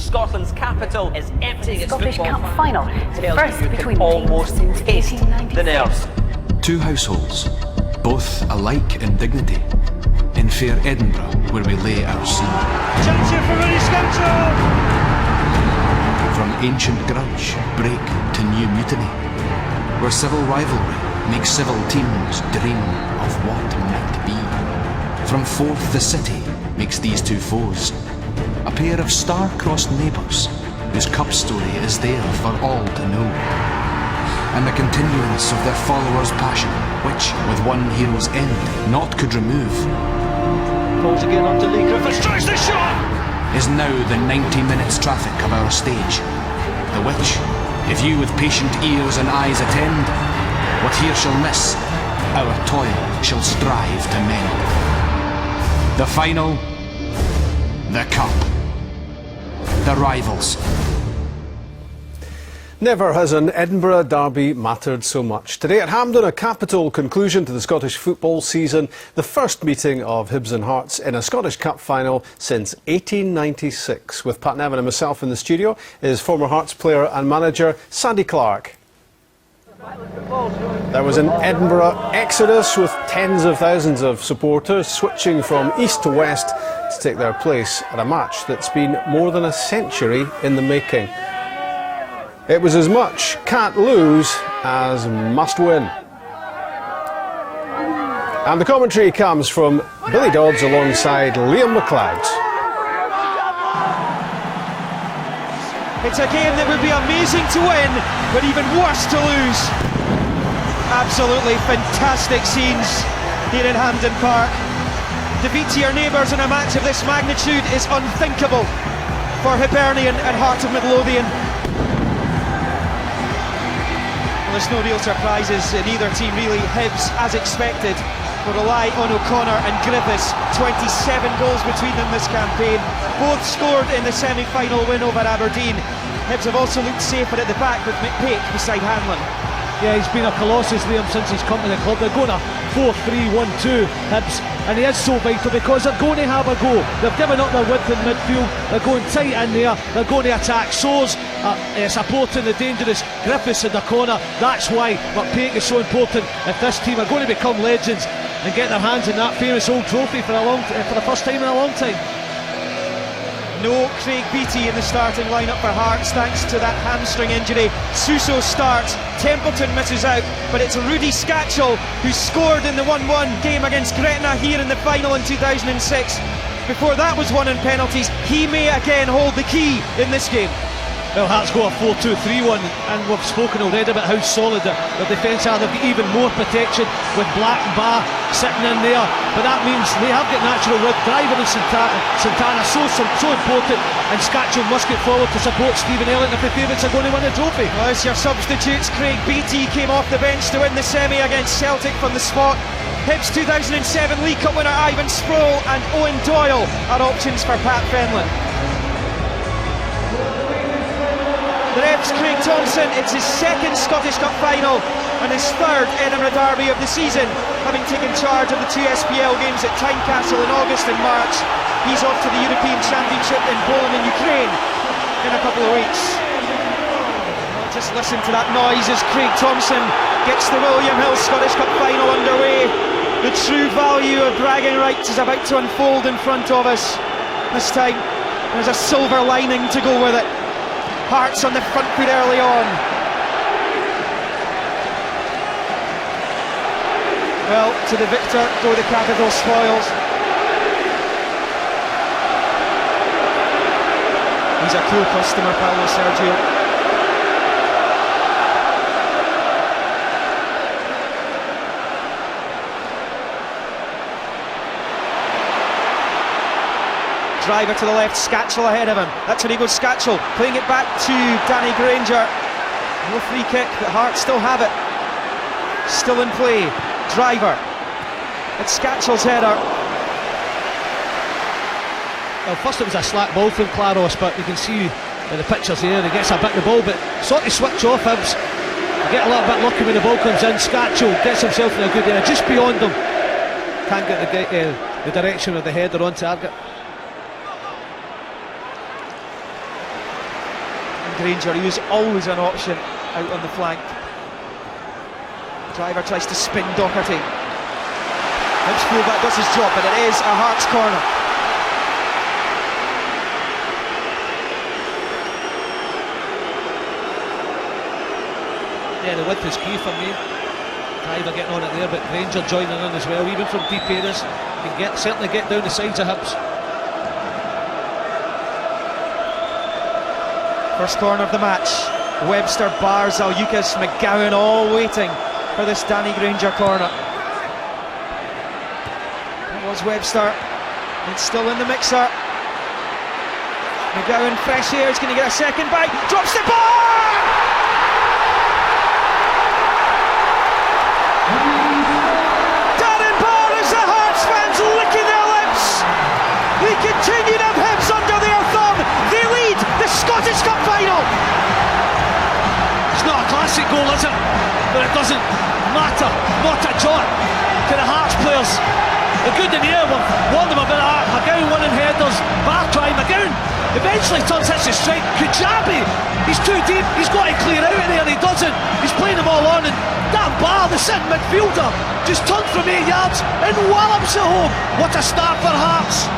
Scotland's capital is emptying its Scottish football Cup final. The tells first you between can the almost teams since taste the 1896. nerves. Two households, both alike in dignity, in fair Edinburgh, where we lay our scene. Chance here for Rooney Scout. From ancient grudge break to new mutiny, where civil rivalry makes civil teams dream of what might be. From Forth the city makes these two foes, a pair of star-crossed neighbours whose cup story is there for all to know, and the continuance of their followers' passion, which, with one hero's end, naught could remove, Pulls again onto Lee Griffiths, tries the shot! is now the 90 minutes traffic of our stage, the which, if you with patient ears and eyes attend, what here shall miss, our toil shall strive to mend. The final, the cup, the rivals. Never has an Edinburgh derby mattered so much. Today at Hampden, a capital conclusion to the Scottish football season, the first meeting of Hibs and Hearts in a Scottish Cup final since 1896. With Pat Nevin and myself in the studio is former Hearts player and manager Sandy Clark. There was an Edinburgh exodus with tens of thousands of supporters switching from east to west to take their place at a match that's been more than a century in the making. It was as much can't lose as must win. And the commentary comes from Billy Dodds alongside Liam McLeod. It's a game that would be amazing to win, but even worse to lose. Absolutely fantastic scenes here in Hampden Park. Defeat to your neighbours in a match of this magnitude is unthinkable for Hibernian and Heart of Midlothian. Well, there's no real surprises in either team really. Hibs, as expected, will rely on O'Connor and Griffiths. 27 goals between them this campaign. Both scored in the semi-final win over Aberdeen. Hibs have also looked safer at the back with McPake beside Hanlon. Yeah, he's been a colossus, Liam, since he's come to the club. They're going a 4-3-1-2, Hibs, and he is so vital because they're going to have a go. They've given up their width in midfield, they're going tight in there, they're going to attack. So's supporting the dangerous Griffiths in the corner. That's why McPake is so important if this team are going to become legends and get their hands on that famous old trophy for the first time in a long time. No Craig Beattie in the starting lineup for Hearts thanks to that hamstring injury. Suso starts, Templeton misses out, but it's Rudy Scatchell who scored in the 1-1 game against Gretna here in the final in 2006. Before that was won in penalties. He may again hold the key in this game. Well, Hearts go a 4-2-3-1, and we've spoken already about how solid their defence are. They've got even more protection with Black and Barr sitting in there, but that means they have got natural width. Driver and Santana so important, and Scatchell must get forward to support Stephen Elliott if the favourites are going to win the trophy. Well, it's your substitutes. Craig Beattie came off the bench to win the semi against Celtic from the spot. Hibs 2007 League Cup winner Ivan Sproul and Owen Doyle are options for Pat Fenlon. The ref's Craig Thompson. It's his second Scottish Cup final and his third Edinburgh derby of the season, having taken charge of the two SPL games at Tynecastle in August and March. He's off to the European Championship in Poland and Ukraine in a couple of weeks. Well, just listen to that noise as Craig Thompson gets the William Hill Scottish Cup final underway. The true value of bragging rights is about to unfold in front of us. This time there's a silver lining to go with it. Hearts on the front foot early on. Well, to the victor go the capital spoils. He's a cool customer, Paulo Sergio. Driver to the left, Scatchell ahead of him. That's where he goes, Scatchell, playing it back to Danny Granger. No free kick, but Hearts still have it. Still in play. Driver. It's Scatchell's header. Well, first it was a slack ball from Claros, but you can see in the pictures here, he gets a bit of the ball, but sort of switch off Hibs. Get a little bit lucky when the ball comes in. Scatchell gets himself in a good area, just beyond him. Can't get the direction of the header on target. Granger, he was always an option out on the flank. Driver tries to spin Doherty. Hibs fullback does his job, but it is a Hearts corner. Yeah, the width is key for me. Driver getting on it there, but Granger joining in as well, even from deep areas. Can certainly get down the sides of Hibs. First corner of the match. Webster, Barr, Zalukis, McGowan all waiting for this Danny Granger corner. That was Webster. It's still in the mixer. McGowan, fresh air, is going to get a second bite. Drops the ball! Darren Barr as the Hearts fans licking their lips. They continue to have Hibs under their thumb. They lead the Scottish Cup final. It's not a classic goal, is it? But it doesn't matter, not a jot to the Hearts players. They're good in the air, we've warned them about that. McGowan winning headers, Barr trying, McGowan eventually turns, hits the strike. Kujabi, he's too deep, he's got to clear out of there and he doesn't. He's playing them all on, and that Barr, the sitting midfielder, just turned from 8 yards and wallops it home. What a start for Hearts.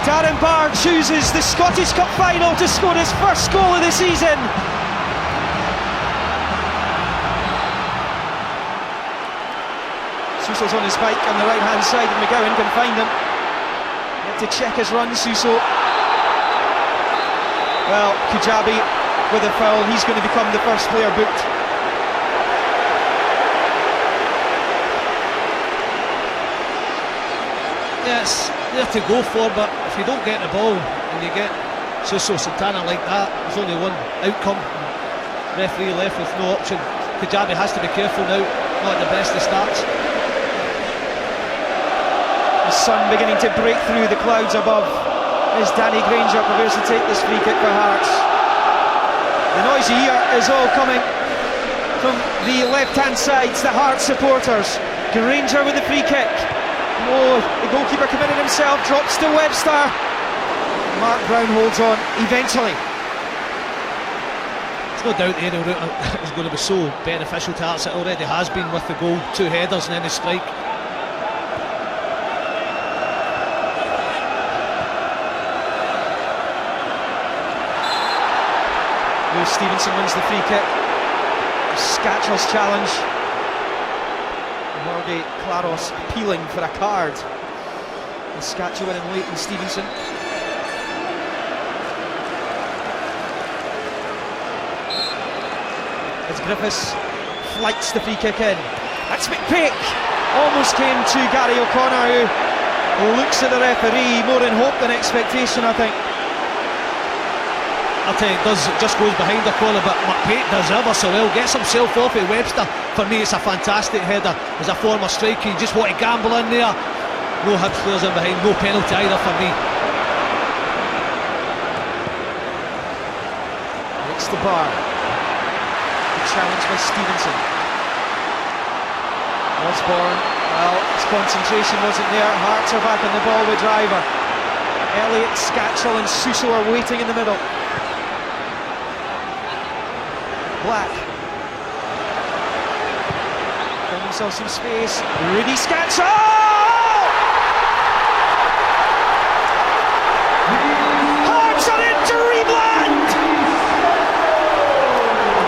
Darren Barr chooses the Scottish Cup final to score his first goal of the season. Suso's on his bike on the right hand side and McGowan can find him. Yet to check his run, Suso. Well, Kujabi with a foul, he's going to become the first player booked. Yes, there to go for, but if you don't get the ball and you get Suso Santana like that, there's only one outcome. Referee left with no option. Kujabi has to be careful now, not the best of starts. The sun beginning to break through the clouds above as Danny Granger prepares to take this free kick for Hearts. The noisy ear is all coming from the left-hand sides, the Hearts supporters. Granger with the free kick. Oh, the goalkeeper committed himself, drops to Webster. Mark Brown holds on eventually. There's no doubt the aerial route is going to be so beneficial to Hearts. It already has been with the goal, 2 headers and then the strike. Stevenson wins the free kick. Scatchell's challenge. Jorge Claros appealing for a card. And Scatchell winning late in Stevenson. As Griffiths flights the free kick in. That's McPake. Almost came to Gary O'Connor, who looks at the referee more in hope than expectation, I think. I'll tell you, it just goes behind the corner, but McPake does ever so well, gets himself off at Webster. For me, it's a fantastic header. As a former striker, you just want to gamble in there. No Hibs players in behind, no penalty either for me. It's the Bar. The challenge by Stevenson. Osborne, well, his concentration wasn't there. Hearts are back on the ball with Driver. Elliott, Scatchell and Suso are waiting in the middle. Black. Found himself some space. Rudy Scatchell! Hearts are in dreamland!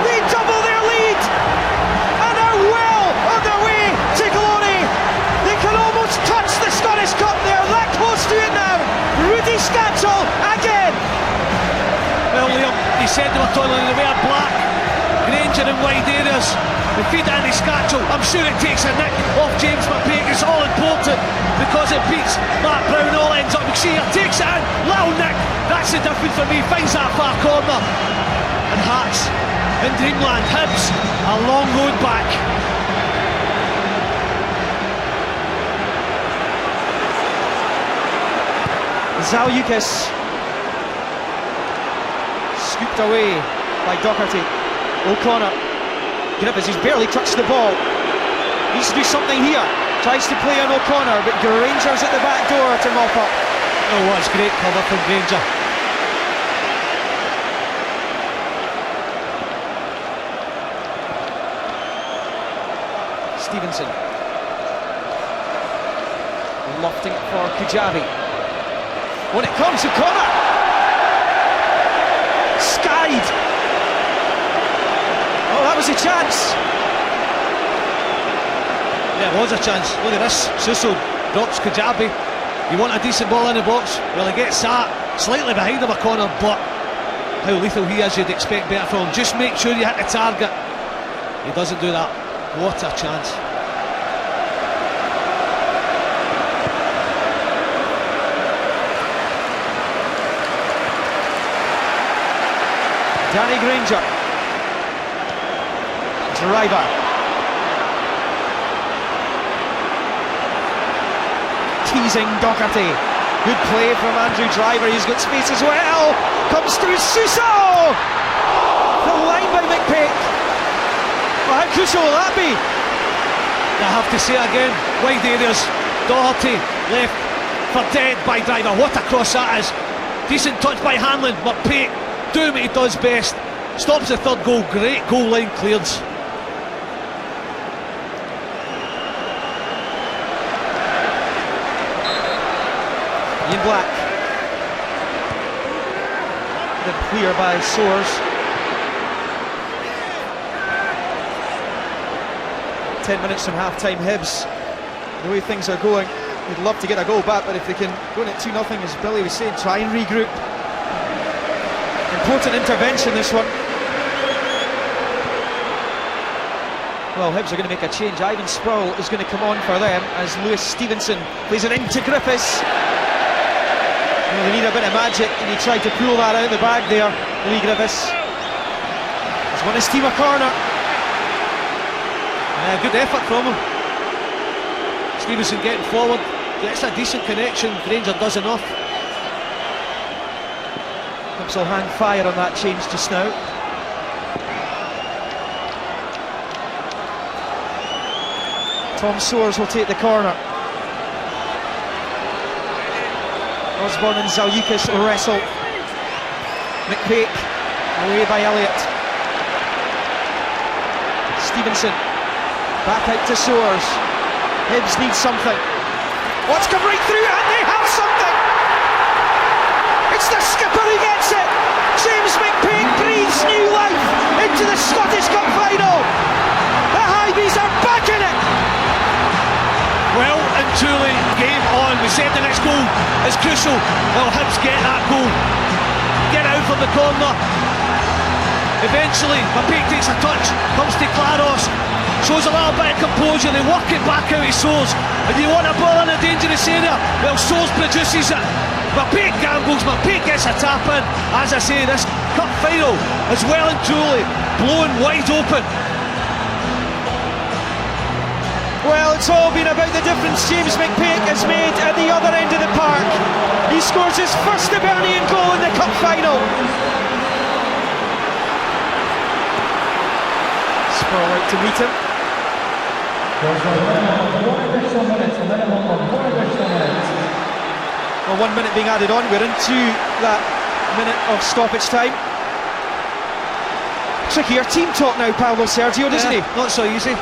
They double their lead and are well on their way to glory. They can almost touch the Scottish Cup. They are that close to it now. Rudy Scatchell again. Well, Liam, he said they were toiling in the way of Black. Granger in wide areas. They feed it into Scatchell. I'm sure it takes a nick off James McPake. It's all important because it beats Matt Brown. All ends up. McShear takes it in. Little nick. That's the difference for me. Finds that far corner. And Hearts in dreamland. Hibs a long road back. Zalukis scooped away by Doherty. O'Connor, Griffiths, he's barely touched the ball. Needs to do something here. Tries to play on O'Connor, but Granger's at the back door to mop up. Oh, what a great cover from Granger. Stevenson. Lofting it for Kujabi. When it comes to corner, skied. Oh, that was a chance. Yeah, it was a chance. Look at this. Suso drops Kujabi. You want a decent ball in the box? Well, he gets that slightly behind him a corner, but how lethal he is, you'd expect better from him. Just make sure you hit the target. He doesn't do that. What a chance. Danny Granger. Driver. Teasing Doherty. Good play from Andrew Driver. He's got space as well. Comes through Suso. The line by McPake. Well, how crucial will that be? I have to say again, wide areas. Doherty left for dead by Driver. What a cross that is. Decent touch by Hanlon. McPake doing what he does best. Stops the third goal. Great goal line clearance. Ian Black. Then clear by Soares. 10 minutes from half-time. Hibs, the way things are going, we'd love to get a goal back, but if they can go in at 2-0, as Billy was saying, try and regroup. Important intervention, this one. Well, Hibs are going to make a change. Ivan Sproul is going to come on for them as Lewis Stevenson plays it into Griffiths. Well, they need a bit of magic, and he tried to pull that out of the bag there, Lee Griffiths. He's won his team a corner. Good effort from him. Stevenson getting forward, gets a decent connection. Granger does enough. Hibs will hang fire on that change just now. Tom Soares will take the corner. Osborne and Zalukis wrestle. McPake away by Elliott. Stevenson back out to Soares. Hibs need something. What's come right through, and they have something! It's the skipper who gets it! James McPake breathes new life into the Scottish Cup final! The Hibees are back in it! Well and truly, game on. We said the next goal is crucial. Well, Hibs get that goal. Get out from the corner. Eventually, McPake takes a touch, comes to Claros, shows a little bit of composure, they work it back out of Soares. And you want a ball in a dangerous area? Well, Soares produces it. McPake gambles, McPake gets a tap in. As I say, this cup final is well and truly blown wide open. Well, it's all been about the difference James McPake has made at the other end of the park. He scores his first Hibernian goal in the cup final. Sproul out to meet him. Well, 1 minute being added on, we're into that minute of stoppage time. Trickier team talk now, Paolo Sergio, doesn't he? Not so easy.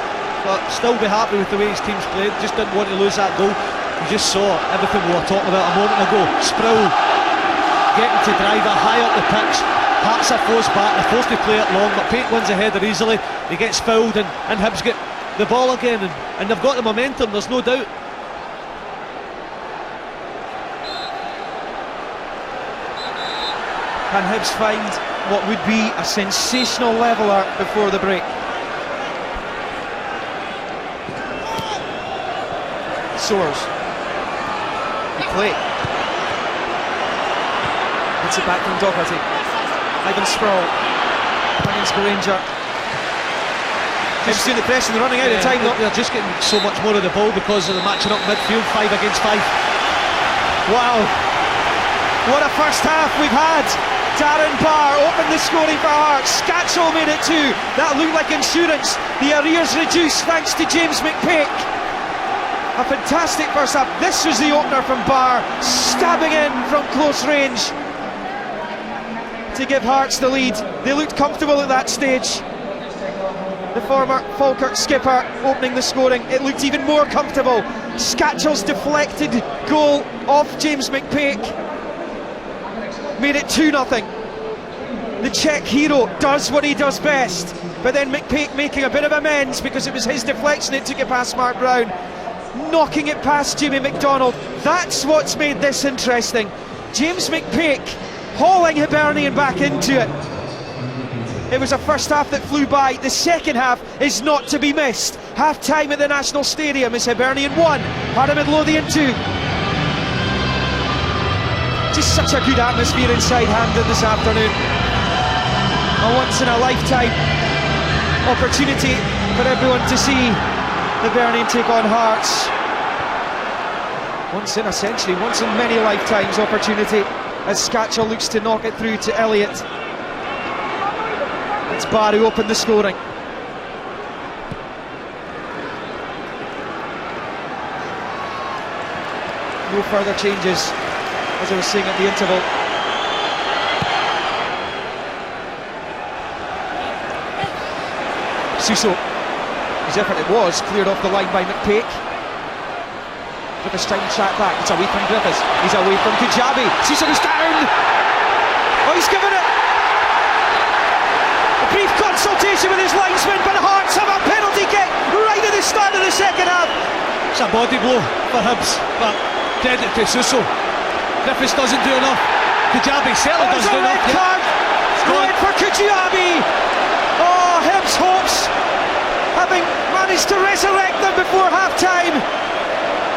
But still be happy with the way his team's played. Just didn't want to lose that goal. You just saw everything we were talking about a moment ago. Sproul getting to Driver high up the pitch. Pats are forced back, they're forced to play it long. McPake wins the header easily. He gets fouled and Hibs get the ball again, and they've got the momentum, there's no doubt. Can Hibs find what would be a sensational leveller before the break? Soares. Good play. Gets it back from Doherty. Ivan Sproul. Against Granger. Hibs doing the press and they're running out of time though. They're just getting so much more of the ball because of the matching up midfield, 5 against 5. Wow. What a first half we've had. Darren Barr opened the scoring for Hearts. Scatchell made it 2. That looked like insurance. The arrears reduced thanks to James McPake. A fantastic first half. This was the opener from Barr, stabbing in from close range to give Hearts the lead. They looked comfortable at that stage. the former Falkirk skipper, opening the scoring. It looked even more comfortable. Scatchell's deflected goal off James McPake made it 2-0. The Czech hero does what he does best, but then McPake making a bit of amends because it was his deflection that took it past Mark Brown, knocking it past Jimmy McDonald. That's what's made this interesting. James McPake hauling Hibernian back into it. It was a first half that flew by. The second half is not to be missed. Half time at the National Stadium is Hibernian 1, Heart of Midlothian 2. Just such a good atmosphere inside Hampden this afternoon. A once in a lifetime opportunity for everyone to see Hibernian take on Hearts. Once in many lifetimes opportunity as Scatchell looks to knock it through to Elliott. It's Barr who opened the scoring. No further changes, as I was saying at the interval. Suso, his effort it was, cleared off the line by McPake. Griffiths trying to track back, it's away from Griffiths, he's away from Kujabi. Suso goes down! Oh, he's given it! A brief consultation with his linesman, but Hearts have a penalty kick right at the start of the second half. It's a body blow for Hibs, but credit to Suso. Griffiths doesn't do enough. Kujabi certainly doesn't do enough. There's a red card! Red for Kujabi! Oh, Hibs hopes, having managed to resurrect them before half-time.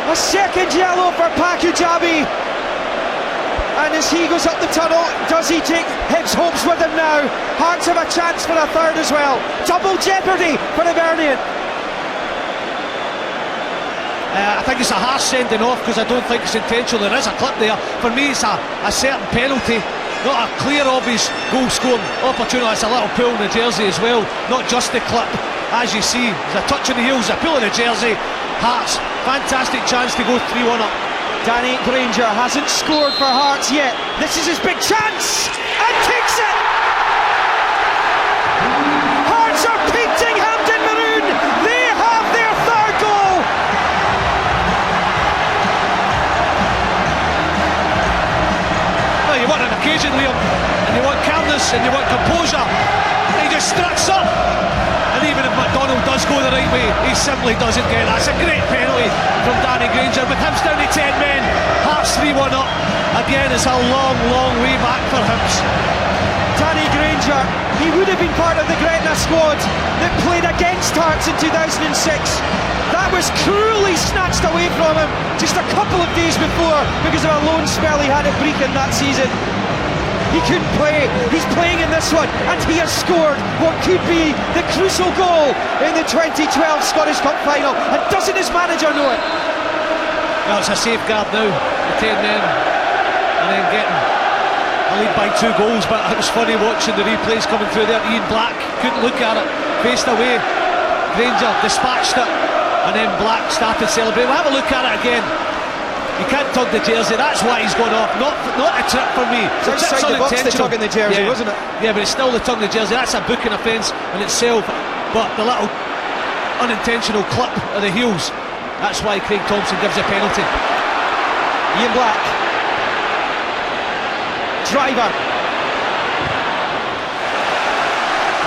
A second yellow for Kujabi. And as he goes up the tunnel, does he take Hibs hopes with him now? Hearts have a chance for a third as well. Double jeopardy for Hibernian. I think it's a harsh sending off because I don't think it's intentional. There is a clip there. For me, it's a certain penalty, not a clear, obvious goal scoring opportunity. It's a little pull in the jersey as well, not just the clip. As you see, there's a touch on the heels, a pull in the jersey. Hearts, fantastic chance to go 3-1 up. Danny Granger hasn't scored for Hearts yet. This is his big chance, and takes it! Hearts are painting Hampden maroon. They have their third goal. Well, you want an occasion, Liam, and you want calmness, and you want composure. He just struts up. And even if McDonald does go the right way, he simply doesn't get it. That's a great penalty from Danny Granger. With Hibs down to 10 men, Hearts 3-1 up. Again, it's a long, long way back for Hibs. Danny Granger, he would have been part of the Gretna squad that played against Hearts in 2006. That was cruelly snatched away from him just a couple of days before because of a loan spell he had at Brecon that season. He couldn't play, he's playing in this one, and he has scored what could be the crucial goal in the 2012 Scottish Cup final. And doesn't his manager know it? Well, it's a safeguard now, the 10 men, and then getting a lead by 2 goals. But it was funny watching the replays coming through there. Ian Black couldn't look at it, faced away. Granger dispatched it, and then Black started celebrating. We'll have a look at it again. You can't tug the jersey, that's why he's gone off. Not a trip for me. It's outside the box, the tug in the jersey, wasn't it? Yeah, but it's still the tug in the jersey. That's a booking offence in itself. But the little unintentional clip of the heels, that's why Craig Thompson gives a penalty. Ian Black. Driver.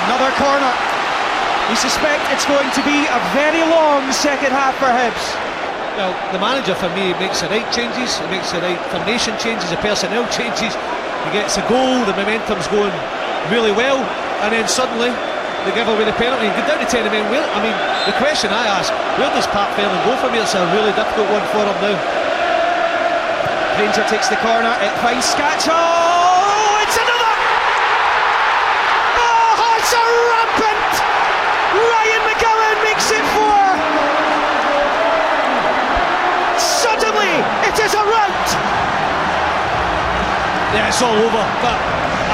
Another corner. We suspect it's going to be a very long second half for Hibs. Well, the manager for me makes the right changes, he makes the right formation changes, the personnel changes, he gets a goal, the momentum's going really well, and then suddenly they give away the penalty and get down to 10 men. I mean, the question I ask, where does Pat Fairland go from here? It's a really difficult one for him now. Granger takes the corner, it finds Scatchell. Oh, it's another! Oh, Hearts are rampant! Ryan McGowan makes it 4. Suddenly, it is a rout! Yeah, it's all over. But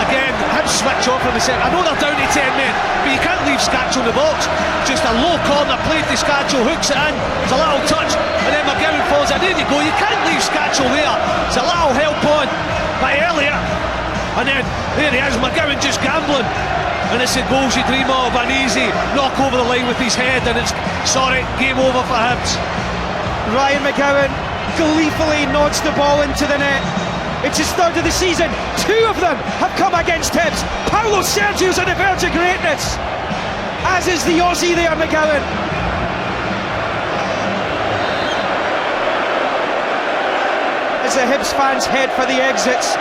again, Hibs switch off from the set. I know they're down to 10 men, but you can't leave Scatchell in the box. Just a low corner played to Scatchell, hooks it in. It's a little touch, and then McGowan falls in. There you go. You can't leave Scatchell there. It's a little help on by Elliott, and then there he is, McGowan just gambling. and it's the goals you dream of. An easy knock over the line with his head, and it's game over for Hibs. Ryan McGowan gleefully nods the ball into the net. It's his third of the season. 2 of them have come against Hibs. Paulo Sergio's on the verge of greatness, as is the Aussie there, McGowan. As the Hibs fans head for the exits.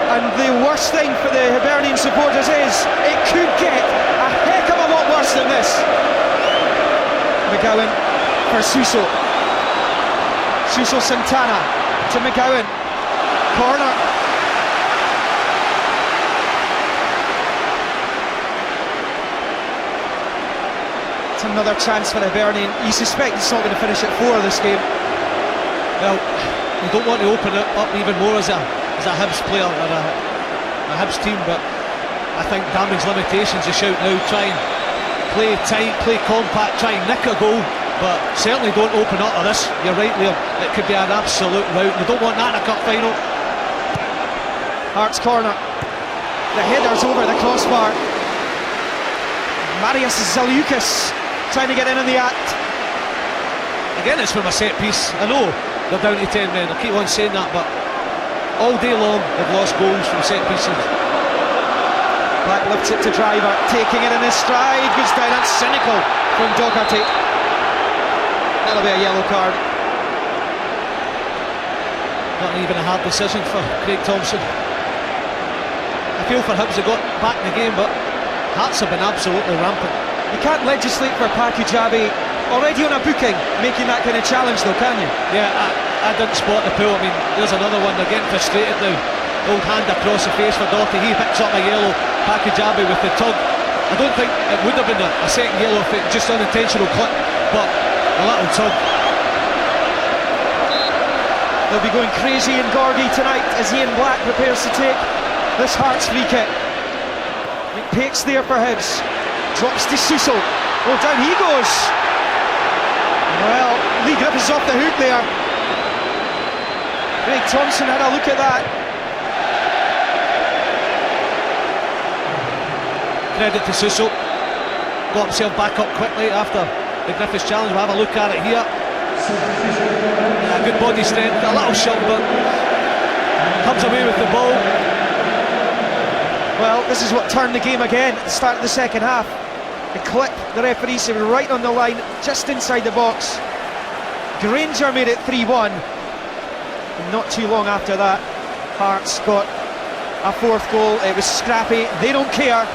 And the worst thing for the Hibernian supporters is it could get a heck of a lot worse than this. McGowan for Suso. Suso Santana to McGowan. Corner. It's another chance for Hibernian. You suspect he's not going to finish at 4 this game. Well, you don't want to open it up even more as a Hibs player or a Hibs team, but I think damage limitations is shout now. Try and play tight, play compact, try and nick a goal, but certainly don't open up to this. You're right there, it could be an absolute rout. You don't want that in a cup final. Hearts corner. The header's over the crossbar. Marius Zaliukas trying to get in on the act. Again, it's from a set piece. I know they're down to 10 men, I keep on saying that, but all day long they've lost goals from set pieces. Black lifts it to Driver, taking it in his stride, goes down. That's cynical from Doherty. That'll be a yellow card. Not even a hard decision for Craig Thompson. I feel for Hibs, they got back in the game, but Hearts have been absolutely rampant. You can't legislate for Pakujabi already on a booking, making that kind of challenge though, can you? Yeah, I didn't spot the pull. I mean, there's another one, they're getting frustrated now. Old hand across the face for Doherty, he picks up a yellow. Pakujabi with the tug. I don't think it would have been a second yellow if it just unintentional clip, but a little tug. They'll be going crazy in Gorgie tonight as Ian Black prepares to take this Hearts free kick. McPake's there for Hibs. Drops to Suso. Oh, down he goes. Well, Lee Griffiths off the hook there. Craig Thompson had a look at that. Credit to Suso. Got himself back up quickly after the Griffiths challenge. We'll have a look at it here. Yeah, good body strength, a little shove, but comes away with the ball. Well, this is what turned the game again at the start of the second half. The clip, the referee said right on the line, just inside the box. Granger made it 3-1. And not too long after that, Hearts got a 4th goal. It was scrappy, they don't care.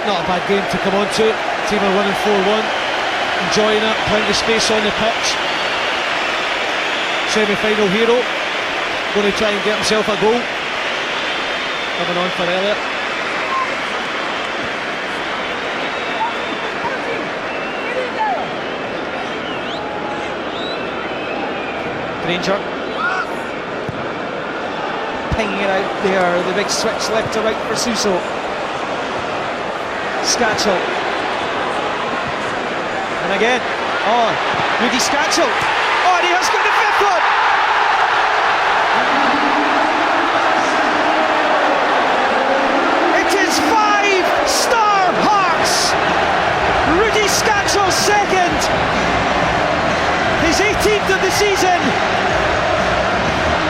Not a bad game to come on to. Team are winning 4-1, enjoying it, plenty of space on the pitch. Semi-final hero, going to try and get himself a goal. Coming on for Elliott. Granger pinging it out there, the big switch left to right for Suso. Scatchell. And again, Rudy Scatchell. And he has got the 5th one! It is 5-star Hearts! Rudy Scatchell's second! His 18th of the season!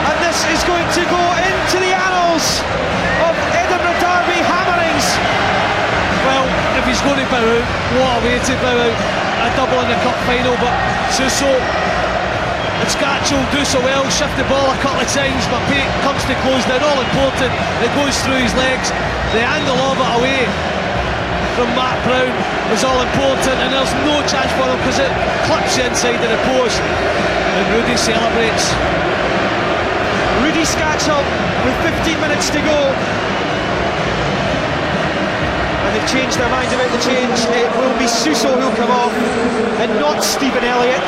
And this is going to go into the annals of Edinburgh Derby hammerings. Well, if he's going to bow out, what a way to bow out. A double in the cup final, but Suso and Scatchell do so well, shift the ball a couple of times, but Pate comes to close down, all important, it goes through his legs, the angle of it away from Matt Brown is all important, and there's no chance for him because it clips the inside of the post, and Rudy celebrates. Rudy Scatchell with 15 minutes to go. And they've changed their minds about the change. It will be Suso who'll come off and not Stephen Elliott.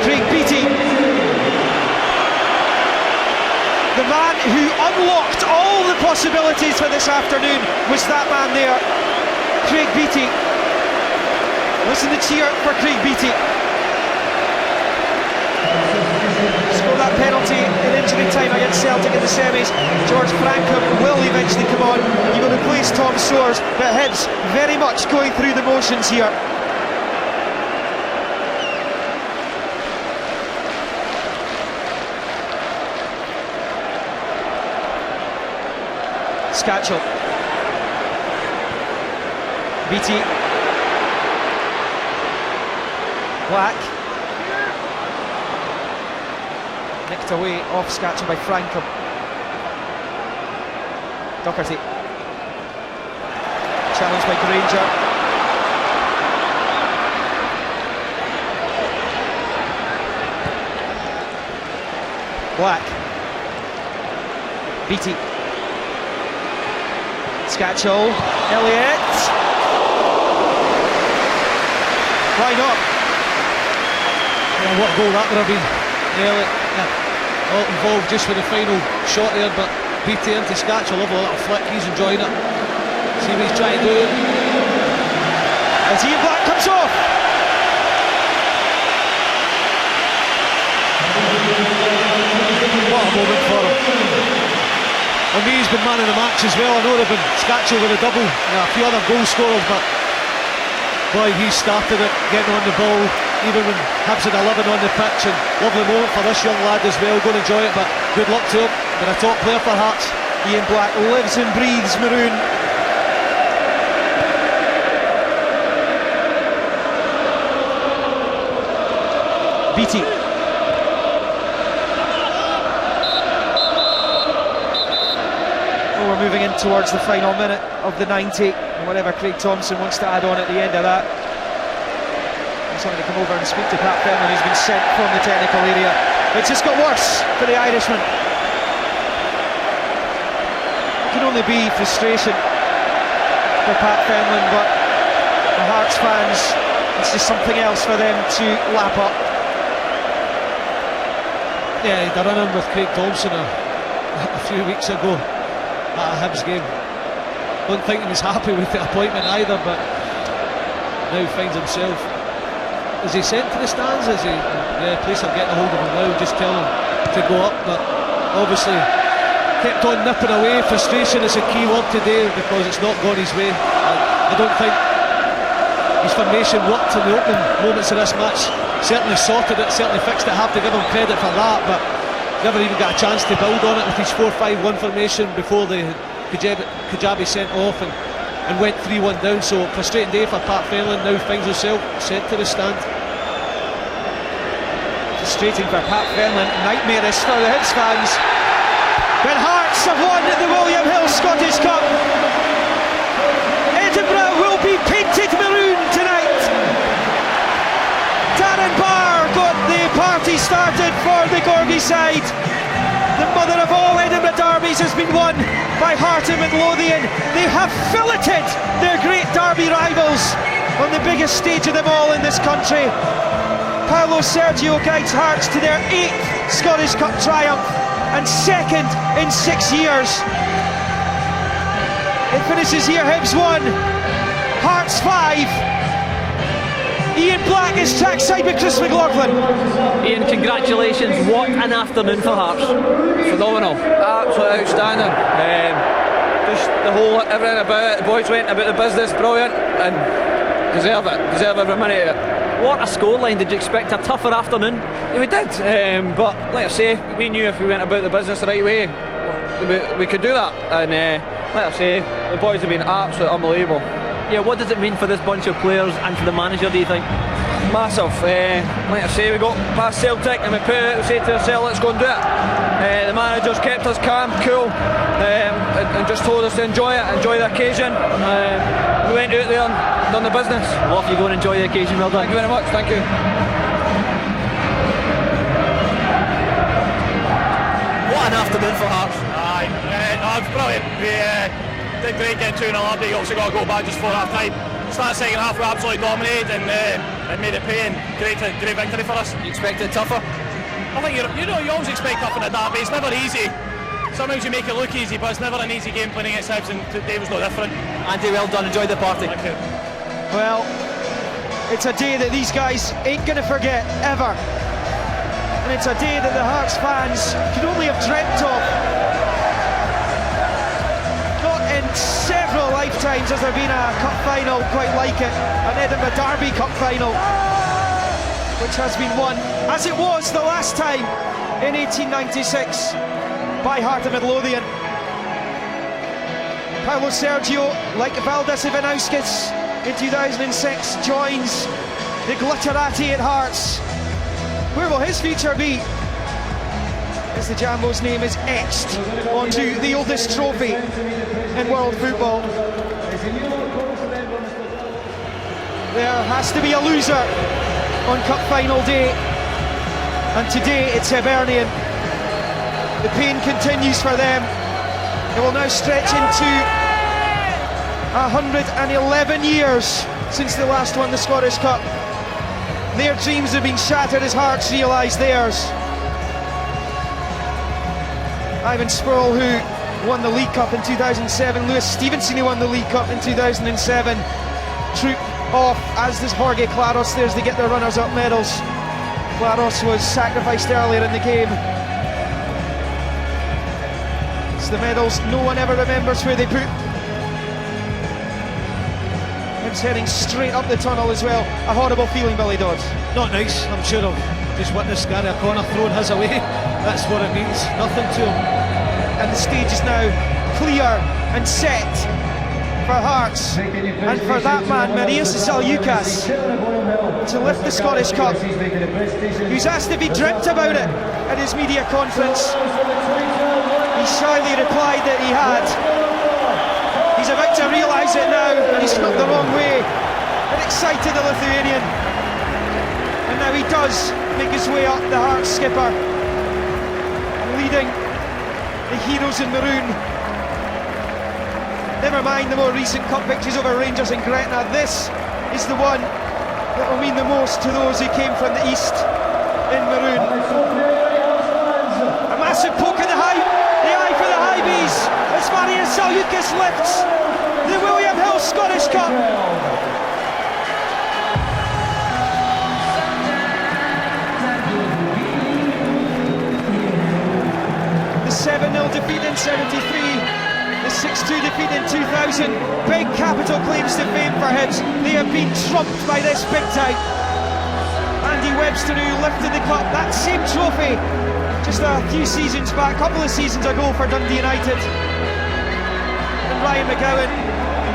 Craig Beattie, the man who unlocked all the possibilities for this afternoon, was that man there, Craig Beattie. Listen to cheer for Craig Beattie. Scored that penalty in injury time against Celtic in the semis. George Frankham will eventually come on. He will replace Tom Soares, but Hibs very much going through the motions here. Scatchell. BT. Black. Nicked away off Scatchell by Frankham. Doherty. Challenged by Granger. Black. BT. Scatchell. Elliott. Why not? Yeah, what a goal that would have been. Elliott, all involved just with the final shot there, but BT into Scatchell, lovely little flick, he's enjoying it. See what he's trying to do. As Ian Black comes off. What a moment for him. And he's been man of the match as well. I know they've been Scatchell with a double, a few other goal scorers, but boy, he started it, getting on the ball, even when Hibs had 11 on the pitch, and lovely moment for this young lad as well. Going to enjoy it, but good luck to him. Been a top player for Hearts. Ian Black lives and breathes maroon. BT. We're moving in towards the final minute of the 90, and whatever Craig Thompson wants to add on at the end of that. Somebody come over and speak to Pat Fenlon, who's been sent from the technical area. It's just got worse for the Irishman. It can only be frustration for Pat Fenlon, but the Hearts fans, it's just something else for them to lap up. Yeah, he'd a run-in with Craig Thompson a few weeks ago at a Hibs game. Don't think he was happy with the appointment either, but now he finds himself. Is he sent to the stands? Is he? Yeah, police are getting a hold of him now, just tell him to go up, but obviously kept on nipping away. Frustration is a key word today because it's not gone his way. I don't think his formation worked in the opening moments of this match. Certainly sorted it, certainly fixed it. Have to give him credit for that, but never even got a chance to build on it with his 4-5-1 formation before the Kajabi sent off and went 3-1 down. So frustrating day for Pat Fenlon. Now finds himself sent to the stand. Frustrating for Pat Fenlon, nightmarish for the Hibs fans. But Hearts have won the William Hill Scottish Cup. Edinburgh will be painted maroon tonight. Darren Barr got the party started for the Gorgie side. The mother of all Edinburgh derbies has been won by Heart and Midlothian. They have filleted their great derby rivals on the biggest stage of them all in this country. Paolo Sergio guides Hearts to their 8th Scottish Cup triumph and 2nd in 6 years. It finishes here, Hibs 1, Hearts 5. Ian Black is trackside with Chris McLaughlin. Ian, congratulations. What an afternoon for Hearts. Phenomenal, absolutely outstanding. Just the whole, everything about it. The boys went about the business, brilliant, and deserve every minute of it. What a scoreline. Did you expect a tougher afternoon? Yeah, we did, but like I say, we knew if we went about the business the right way, we could do that, and like I say, the boys have been absolutely unbelievable. Yeah, what does it mean for this bunch of players and for the manager, do you think? Massive. Like I say, we got past Celtic and we said to ourselves, let's go and do it. The manager's kept us calm, cool, and just told us to enjoy the occasion. We went out there and done the business. Well, off you go and enjoy the occasion. Well done. Thank you very much, thank you. What an afternoon for Hearts. It's brilliant. We did great getting 2-0 up. You obviously got to go back just for half time. Start second half, we absolutely dominated and made it pay, and great victory for us. You expect it tougher? I think you always expect tough in a derby. It's never easy. Sometimes you make it look easy, but it's never an easy game playing against Hibs, and today was no different. Andy, well done. Enjoy the party. Thank you. Well, it's a day that these guys ain't going to forget, ever. And it's a day that the Hearts fans could only have dreamt of times has there been a cup final quite like it, an Edinburgh Derby Cup final, which has been won, as it was the last time in 1896, by Heart of Midlothian. Paulo Sergio, like Valdis Ivanauskas in 2006, joins the glitterati at Hearts. Where will his future be, as the Jambo's name is etched onto the oldest trophy in world football? There has to be a loser on Cup Final day, and today it's Hibernian. The pain continues for them. It will now stretch into 111 years since they last won the Scottish Cup. Their dreams have been shattered as Hearts realise theirs. Ivan Spurl, who won the League Cup in 2007, Lewis Stevenson, who won the League Cup in 2007, troop off, as does Jorge Claros. There's they get their runners-up medals. Claros was sacrificed earlier in the game. It's the medals no one ever remembers where they put. Hibs heading straight up the tunnel as well. A horrible feeling, Billy Dodd. Not nice. I'm sure I've just witnessed Gary O'Connor throwing his away. That's what it means. Nothing to him. And the stage is now clear and set for Hearts, and for that man, Marius Zaliukas, to lift the Scottish Cup. Who's asked if he dreamt about it at his media conference. He shyly replied that he had. He's about to realise it now, and he's come the wrong way. It excited the Lithuanian, and now he does make his way up, the Hearts skipper, leading the heroes in maroon. Never mind the more recent cup victories over Rangers and Gretna. This is the one that will mean the most to those who came from the east in maroon. A massive poke in the eye for the hibees as Marius Zaliukas lifts the William Hill Scottish Cup. The 7-0 defeat in '73. The 6-2 defeat in 2000. Big capital claims to fame for Hibs. They have been trumped by this big time. Andy Webster, who lifted the cup, that same trophy, just a few seasons back, a couple of seasons ago for Dundee United. And Ryan McGowan,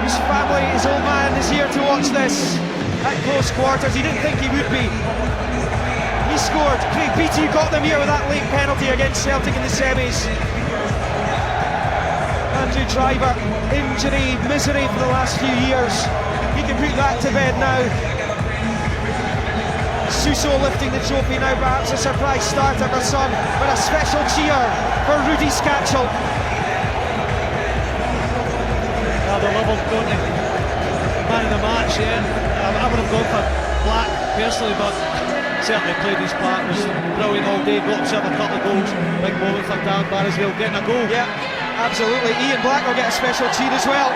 whose family, his old man, is here to watch this at close quarters. He didn't think he would be. He scored. Craig Beattie got them here with that late penalty against Celtic in the semis. Andrew Driver, injury, misery for the last few years. He can put that to bed now. Suso lifting the trophy now, perhaps a surprise starter for some, but a special cheer for Rudy Scatchell. Now they're level, don't they? Man of the match, yeah. I would have gone for Black personally, but certainly played his part. Was brilliant all day, got himself a couple of goals. Big moment for Dan Barrisville getting a goal. Yeah, absolutely. Ian Black will get a special cheer as well.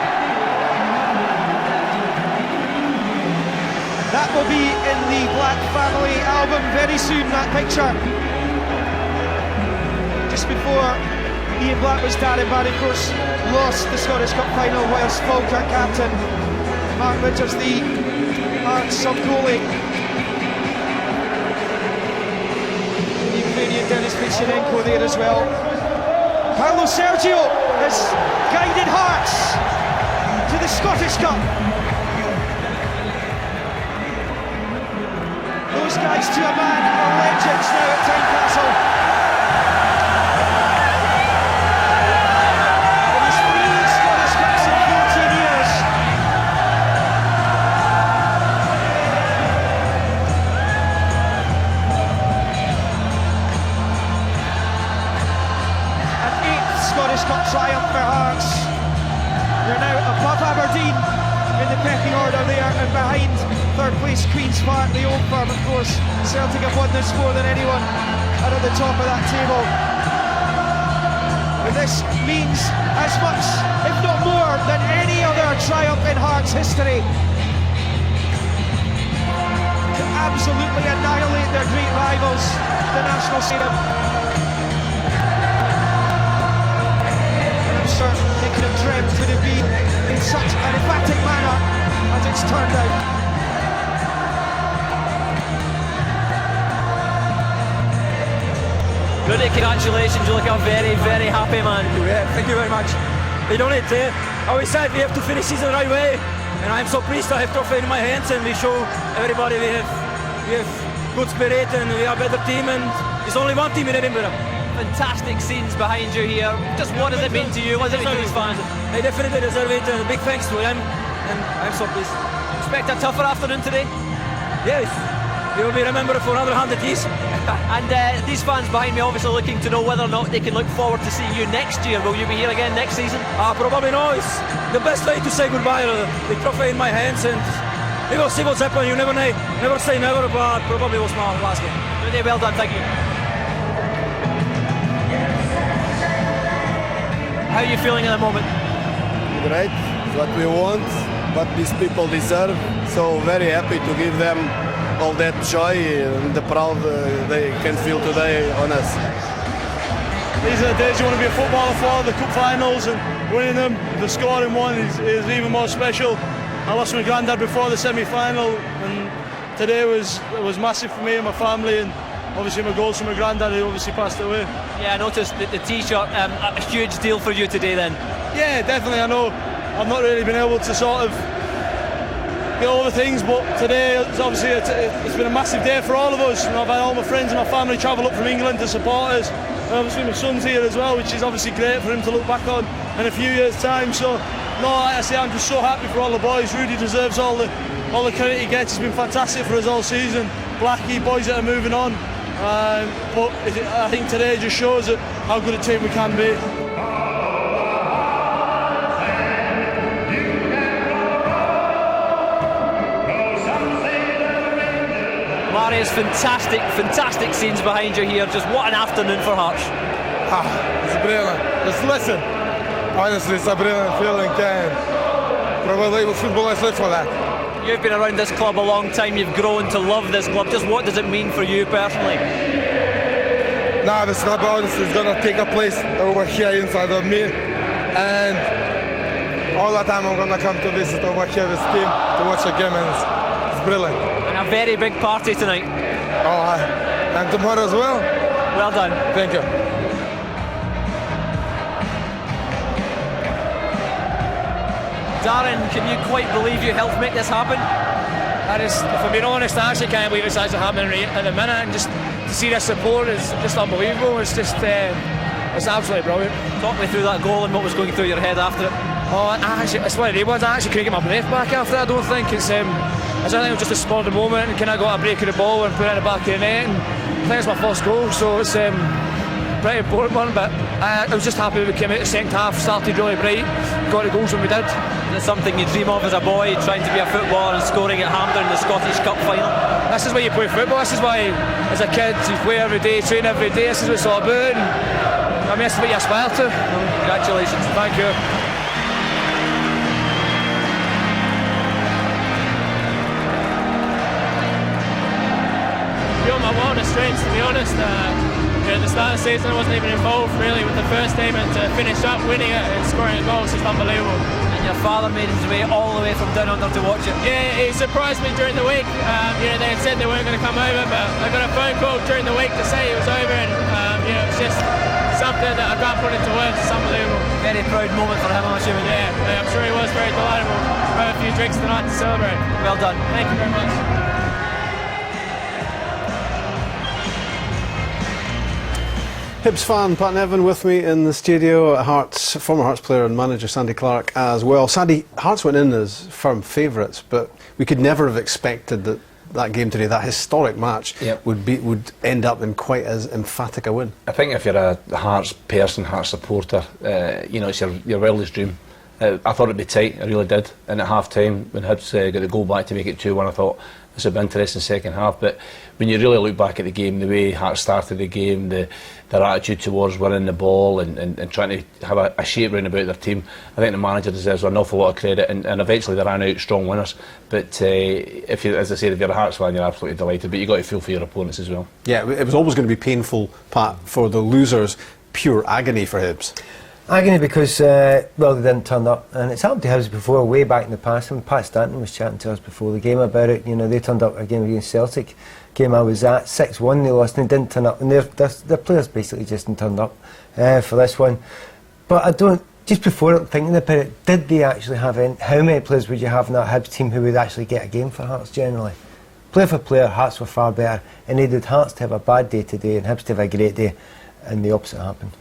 That will be in the Black Family album very soon, that picture. Just before Ian Black was Darren Barry, of course, lost the Scottish Cup final whilst Falkirk captain Mark Richards, the Hearts sub-goalie. Ukrainian Denis Pichenenko there as well. Paulo Sergio has guided Hearts to the Scottish Cup. Those guys to a man are legends now at Tynecastle. It is 3 Scottish Cups in 14 years. An 8th Scottish Cup triumph for Hearts. They're now above Aberdeen in the pecking order there, and behind third place Queen's Park, the old firm, of course. Celtic have won this more than anyone are at the top of that table. And this means as much, if not more, than any other triumph in Hearts history. To absolutely annihilate their great rivals, the National Stadium. And I'm certain they could have dreamt would have been in such an it's turned out. Rudy, congratulations, you look a very, very happy man. Yeah, thank you very much. You don't need to. I always said we have to finish season the right way, and I'm so pleased to have trophy in my hands, and we show everybody we have good spirit and we are a better team, and there's only one team in Edinburgh. Fantastic scenes behind you here. Just what does it mean to you? What does it mean to these fans? They definitely deserve it, and big thanks to them, and I'm so pleased. Expect a tougher afternoon today? Yes, we will be remembered for another 100 years. And these fans behind me obviously looking to know whether or not they can look forward to seeing you next year. Will you be here again next season? Probably no. It's the best way to say goodbye. The trophy in my hands, and we will see what's happening. You never know. Never say never, but probably was my last game. Really well done, thank you. How are you feeling at the moment? Great, it's what we want, what these people deserve. So very happy to give them all that joy and the proud they can feel today on us. These are the days you want to be a footballer for, the cup finals, and winning them, the scoring one is even more special. I lost my granddad before the semi-final, and today was massive for me and my family, and obviously my goals for my granddad, who obviously passed away. Yeah, I noticed that the t-shirt, a huge deal for you today then. Yeah, definitely. I know I've not really been able to sort of get over things, but today obviously it's been a massive day for all of us. I've had all my friends and my family travel up from England to support us, and obviously my son's here as well, which is obviously great for him to look back on in a few years' time. So no, like I say, I'm just so happy for all the boys. Rudy deserves all the credit he gets. He's been fantastic for us all season. Blackie, boys that are moving on, but I think today just shows that how good a team we can be. Marius, fantastic scenes behind you here. Just what an afternoon for Hearts. It's brilliant. Just listen. Honestly, it's a brilliant feeling, and probably football is live for that. You've been around this club a long time. You've grown to love this club. Just what does it mean for you personally? Now this club honestly is gonna take a place over here inside of me, and all the time I'm gonna come to visit over here this team to watch a game, and it's brilliant. And a very big party tonight. Oh, and tomorrow as well. Well done. Thank you. Darren, can you quite believe you helped make this happen? If I'm being honest, I actually can't believe it's actually happening at the minute, and just to see this support is just unbelievable. It's just it's absolutely brilliant. Talk me through that goal and what was going through your head after it. Oh, it's one of the ones. I actually couldn't get my breath back after that. I don't think it's I think it was just a spur of the moment, and kind of got a break of the ball and put it in the back of the net, and I think it's my first goal, so it's pretty important one. But I was just happy we came out the second half, started really bright, got the goals when we did. Is it something you dream of as a boy, trying to be a footballer and scoring at Hampden in the Scottish Cup final? This is why you play football. This is why, as a kid, you play every day, train every day. This is what it's all about, and I mean, this is what you aspire to. Congratulations. Thank you. Beyond my wildest dreams, to be honest. At the start of the season I wasn't even involved really with the first team, and to finish up winning it and scoring a goal is just unbelievable. And your father made his way all the way from down under to watch it. Yeah, he surprised me during the week. They had said they weren't going to come over, but I got a phone call during the week to say it was over, and it's just something that I can't put into words. It's unbelievable. Very proud moment for him, I'm assuming. Yeah, I'm sure he was very delighted. We'll have a few drinks tonight to celebrate. Well done. Thank you very much. Hibs fan Pat Nevin with me in the studio. Hearts, former Hearts player and manager Sandy Clark as well. Sandy, Hearts went in as firm favourites, but we could never have expected that game today, that historic match, would end up in quite as emphatic a win. I think if you're a Hearts person, Hearts supporter, it's your wildest dream. I thought it'd be tight, I really did. And at half time, when Hibs got the goal back to make it 2-1, I thought this would be interesting second half. But when you really look back at the game, the way Hearts started the game, their attitude towards winning the ball and trying to have a shape round about their team, I think the manager deserves an awful lot of credit, and eventually they ran out strong winners. But if you, as I said, if you're a Hearts fan, you're absolutely delighted, but you've got to feel for your opponents as well. Yeah, it was always going to be painful, Pat, for the losers. Pure agony for Hibs. Agony because, well, they didn't turn up, and it's happened to Hibs before, way back in the past. And Pat Stanton was chatting to us before the game about it. You know, they turned up a game against Celtic, game I was at, 6-1 they lost, and they didn't turn up, and their players basically just didn't turn up for this one. But I don't, just before thinking about it, did they actually have any, how many players would you have in that Hibs team who would actually get a game for Hearts generally? Player for player, Hearts were far better, and needed Hearts to have a bad day today and Hibs to have a great day, and the opposite happened.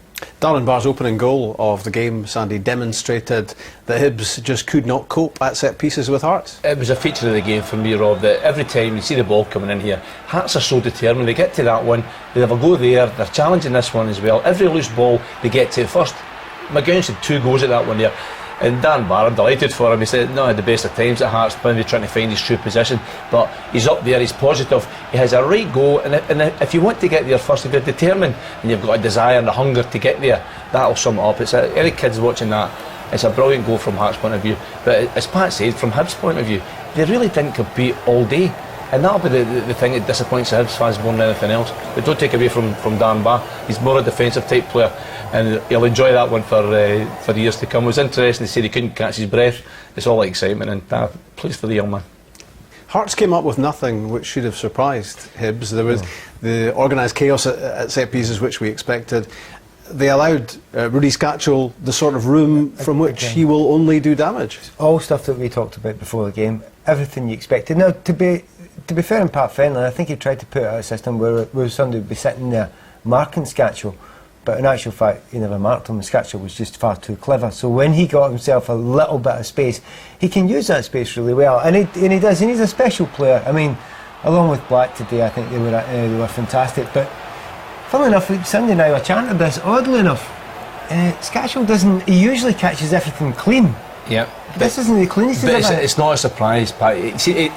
Darren Barr's opening goal of the game, Sandy, demonstrated that Hibs just could not cope at set pieces with Hearts. It was a feature of the game for me, Rob, that every time you see the ball coming in here, Hearts are so determined. They get to that one, they have a go there, they're challenging this one as well. Every loose ball they get to first. McGowan had 2 goals at that one there. And Dan Barr, I'm delighted for him. He said, not at the best of times at Hearts, maybe trying to find his true position, but he's up there, he's positive, he has a right go, and if you want to get there first, if you're determined and you've got a desire and a hunger to get there, that'll sum it up. Any kids watching that, it's a brilliant goal from Hearts' point of view. But as Pat said, from Hibs' point of view, they really didn't compete all day. And that'll be the thing that disappoints the Hibs fans more than anything else. But don't take away from Dan Barr. He's more a defensive type player, and he'll enjoy that one for years to come. It was interesting to see he couldn't catch his breath. It's all excitement, and pleased for the young man. Hearts came up with nothing which should have surprised Hibs. There was the organised chaos at set pieces which we expected. They allowed Rudy Scatchell the sort of room from which he will only do damage. All stuff that we talked about before the game, everything you expected. Now, to be fair in Pat Fenlon, I think he tried to put out a system where somebody would be sitting there marking Scatchell, but in actual fact he never marked him, and Scatchell was just far too clever. So when he got himself a little bit of space, he can use that space really well, and he does, and he's a special player. I mean, along with Black today, I think they were fantastic. But funnily enough, Sunday night I chanted this, oddly enough, Scatchell doesn't, he usually catches everything clean. Yeah. This isn't the cleanest he's ever. It's not a surprise, Pat. See,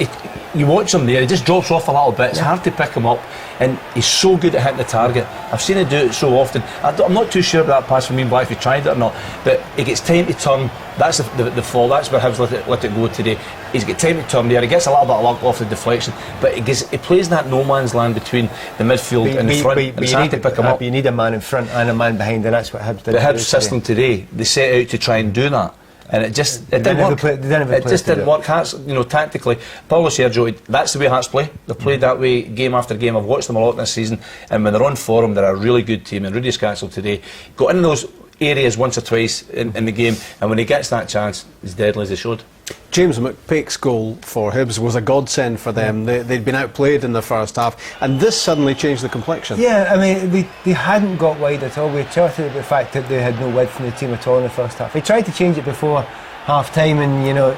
you watch him there, he just drops off a little bit. It's hard to pick him up, and he's so good at hitting the target. I've seen him do it so often. I'm not too sure about that pass from me and Black, if he tried it or not, but he gets time to turn. That's the fall. That's where Hibs let it go today. He's got time to turn there. He gets a little bit of luck off the deflection, but he plays in that no man's land between the midfield and the front. And it's hard to pick him up. You need a man in front and a man behind, and that's what Hibs did. The Hibs system today, they set out to try and do that. And it didn't work. It just didn't work. Hearts, tactically, Paulo Sergio, that's the way Hearts play. They've played that way game after game. I've watched them a lot this season, and when they're on form, they're a really good team. And Rudy Scatchell today got in those areas once or twice in the game, and when he gets that chance, he's deadly as he showed. James McPake's goal for Hibs was a godsend for them. They'd been outplayed in the first half, and this suddenly changed the complexion. Yeah, I mean, they hadn't got wide at all. We chatted about the fact that they had no width in the team at all in the first half. He tried to change it before half-time and,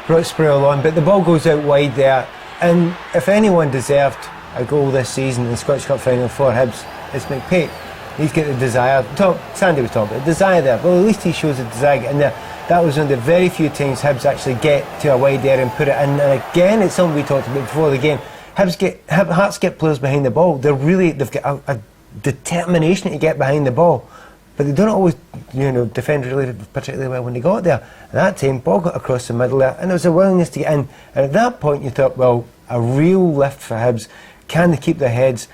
brought Sproul on, but the ball goes out wide there. And if anyone deserved a goal this season in the Scottish Cup final for Hibs, it's McPake. He's got the desire. Sandy was talking about the desire there. Well, at least he shows the desire getting there. That was one of the very few times Hibs actually get to a wide area and put it in. And again, it's something we talked about before the game. Hearts get players behind the ball. They've got a determination to get behind the ball, but they don't always, defend really particularly well when they got there. At that time, ball got across the middle there, and there was a willingness to get in. And at that point, you thought, well, a real lift for Hibs. Can they keep their heads?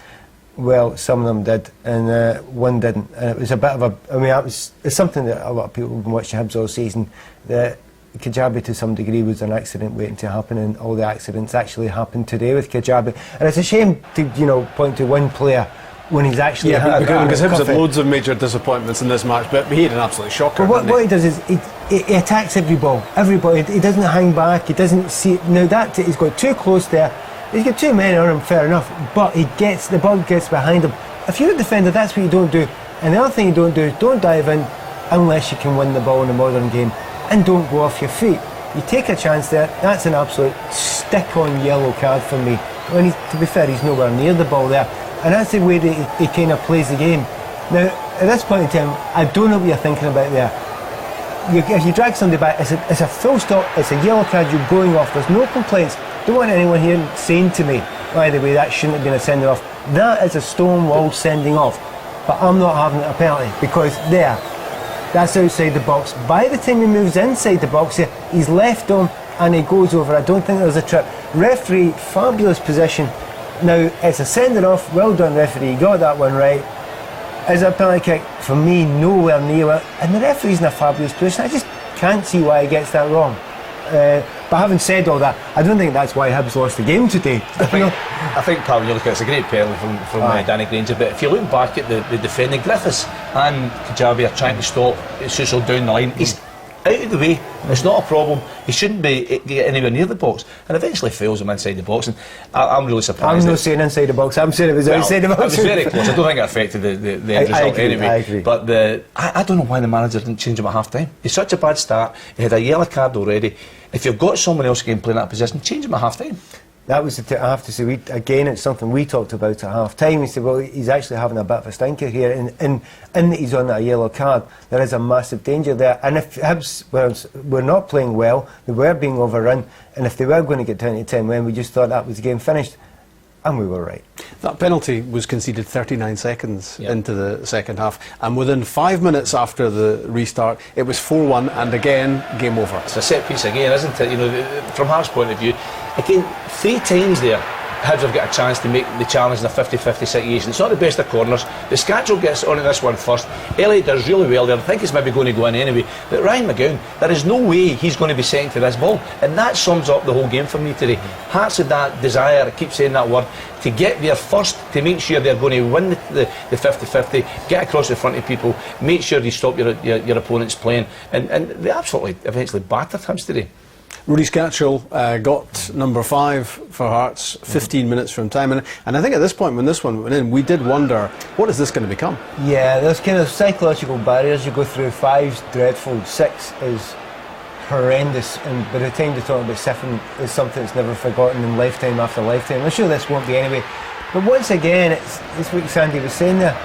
Well, some of them did, and one didn't. And it was a bit of it's something that a lot of people have been watching Hibs all season. That Kajabi, to some degree, was an accident waiting to happen, and all the accidents actually happened today with Kajabi. And it's a shame to point to one player when he's actually because Hibs had loads of major disappointments in this match, but he had an absolute shocker. Well, what he does is he attacks everybody. He doesn't hang back. He doesn't see. Now that he's got too close there. He's got 2 men on him, fair enough, but the ball gets behind him. If you're a defender, that's what you don't do. And the other thing you don't do is don't dive in unless you can win the ball in a modern game, and don't go off your feet. You take a chance there, that's an absolute stick-on yellow card for me. To be fair, he's nowhere near the ball there, and that's the way that he kind of plays the game. Now, at this point in time, I don't know what you're thinking about there. If you drag somebody back, it's a full stop, it's a yellow card, you're going off, there's no complaints. Don't want anyone here saying to me, by the way, that shouldn't have been a sending off. That is a stonewall sending off, but I'm not having a penalty, because that's outside the box. By the time he moves inside the box here, he's left on and he goes over. I don't think there's a trip. Referee, fabulous position. Now, it's a sending off. Well done, referee, you got that one right. Is it a penalty kick? For me, nowhere near it. And the referee's in a fabulous position. I just can't see why he gets that wrong. But having said all that, I don't think that's why Hibs lost the game today. I think, Carl, you look at it, it's a great penalty from Danny Granger, but if you look back at the defending, Griffiths and Kajabi are trying to stop Sussel down the line. He's out of the way, it's not a problem. He shouldn't be anywhere near the box, and eventually fails him inside the box. And I'm really surprised. I'm not saying inside the box, I'm saying it was outside the box. It was very close. I don't think it affected the end result anyway. I agree. But I don't know why the manager didn't change him at half time. He's such a bad start, he had a yellow card already. If you've got someone else again playing that position, change him at half time. That was I have to say, again, it's something we talked about at half time. We said, well, he's actually having a bit of a stinker here, and that he's on that yellow card. There is a massive danger there. And if Hibs were not playing well, they were being overrun, and if they were going to get down to 10 when we just thought that was the game finished, and we were right. That penalty was conceded 39 seconds into the second half, and within 5 minutes after the restart, it was 4-1, and again, game over. It's a set piece again, isn't it? You know, from Hart's point of view, again, 3 times there, Hibs have got a chance to make the challenge in a 50-50 situation. It's not the best of corners. The Scatchell gets on this one first. Elliott does really well there. I think it's maybe going to go in anyway. But Ryan McGowan, there is no way he's going to be second to this ball. And that sums up the whole game for me today. Hearts had that desire, I keep saying that word, to get there first, to make sure they're going to win the 50-50, get across the front of people, make sure you stop your opponents playing. And they absolutely eventually battered Hibs today. Rudy Scatchell got number 5 for Hearts 15 minutes from time, and I think at this point when this one went in, we did wonder, what is this going to become? Yeah, there's kind of psychological barriers you go through. 5's dreadful, 6 is horrendous, and by the time they talk about 7, it's something that's never forgotten in lifetime after lifetime. I'm sure this won't be anyway, but once again, it's what Sandy was saying there,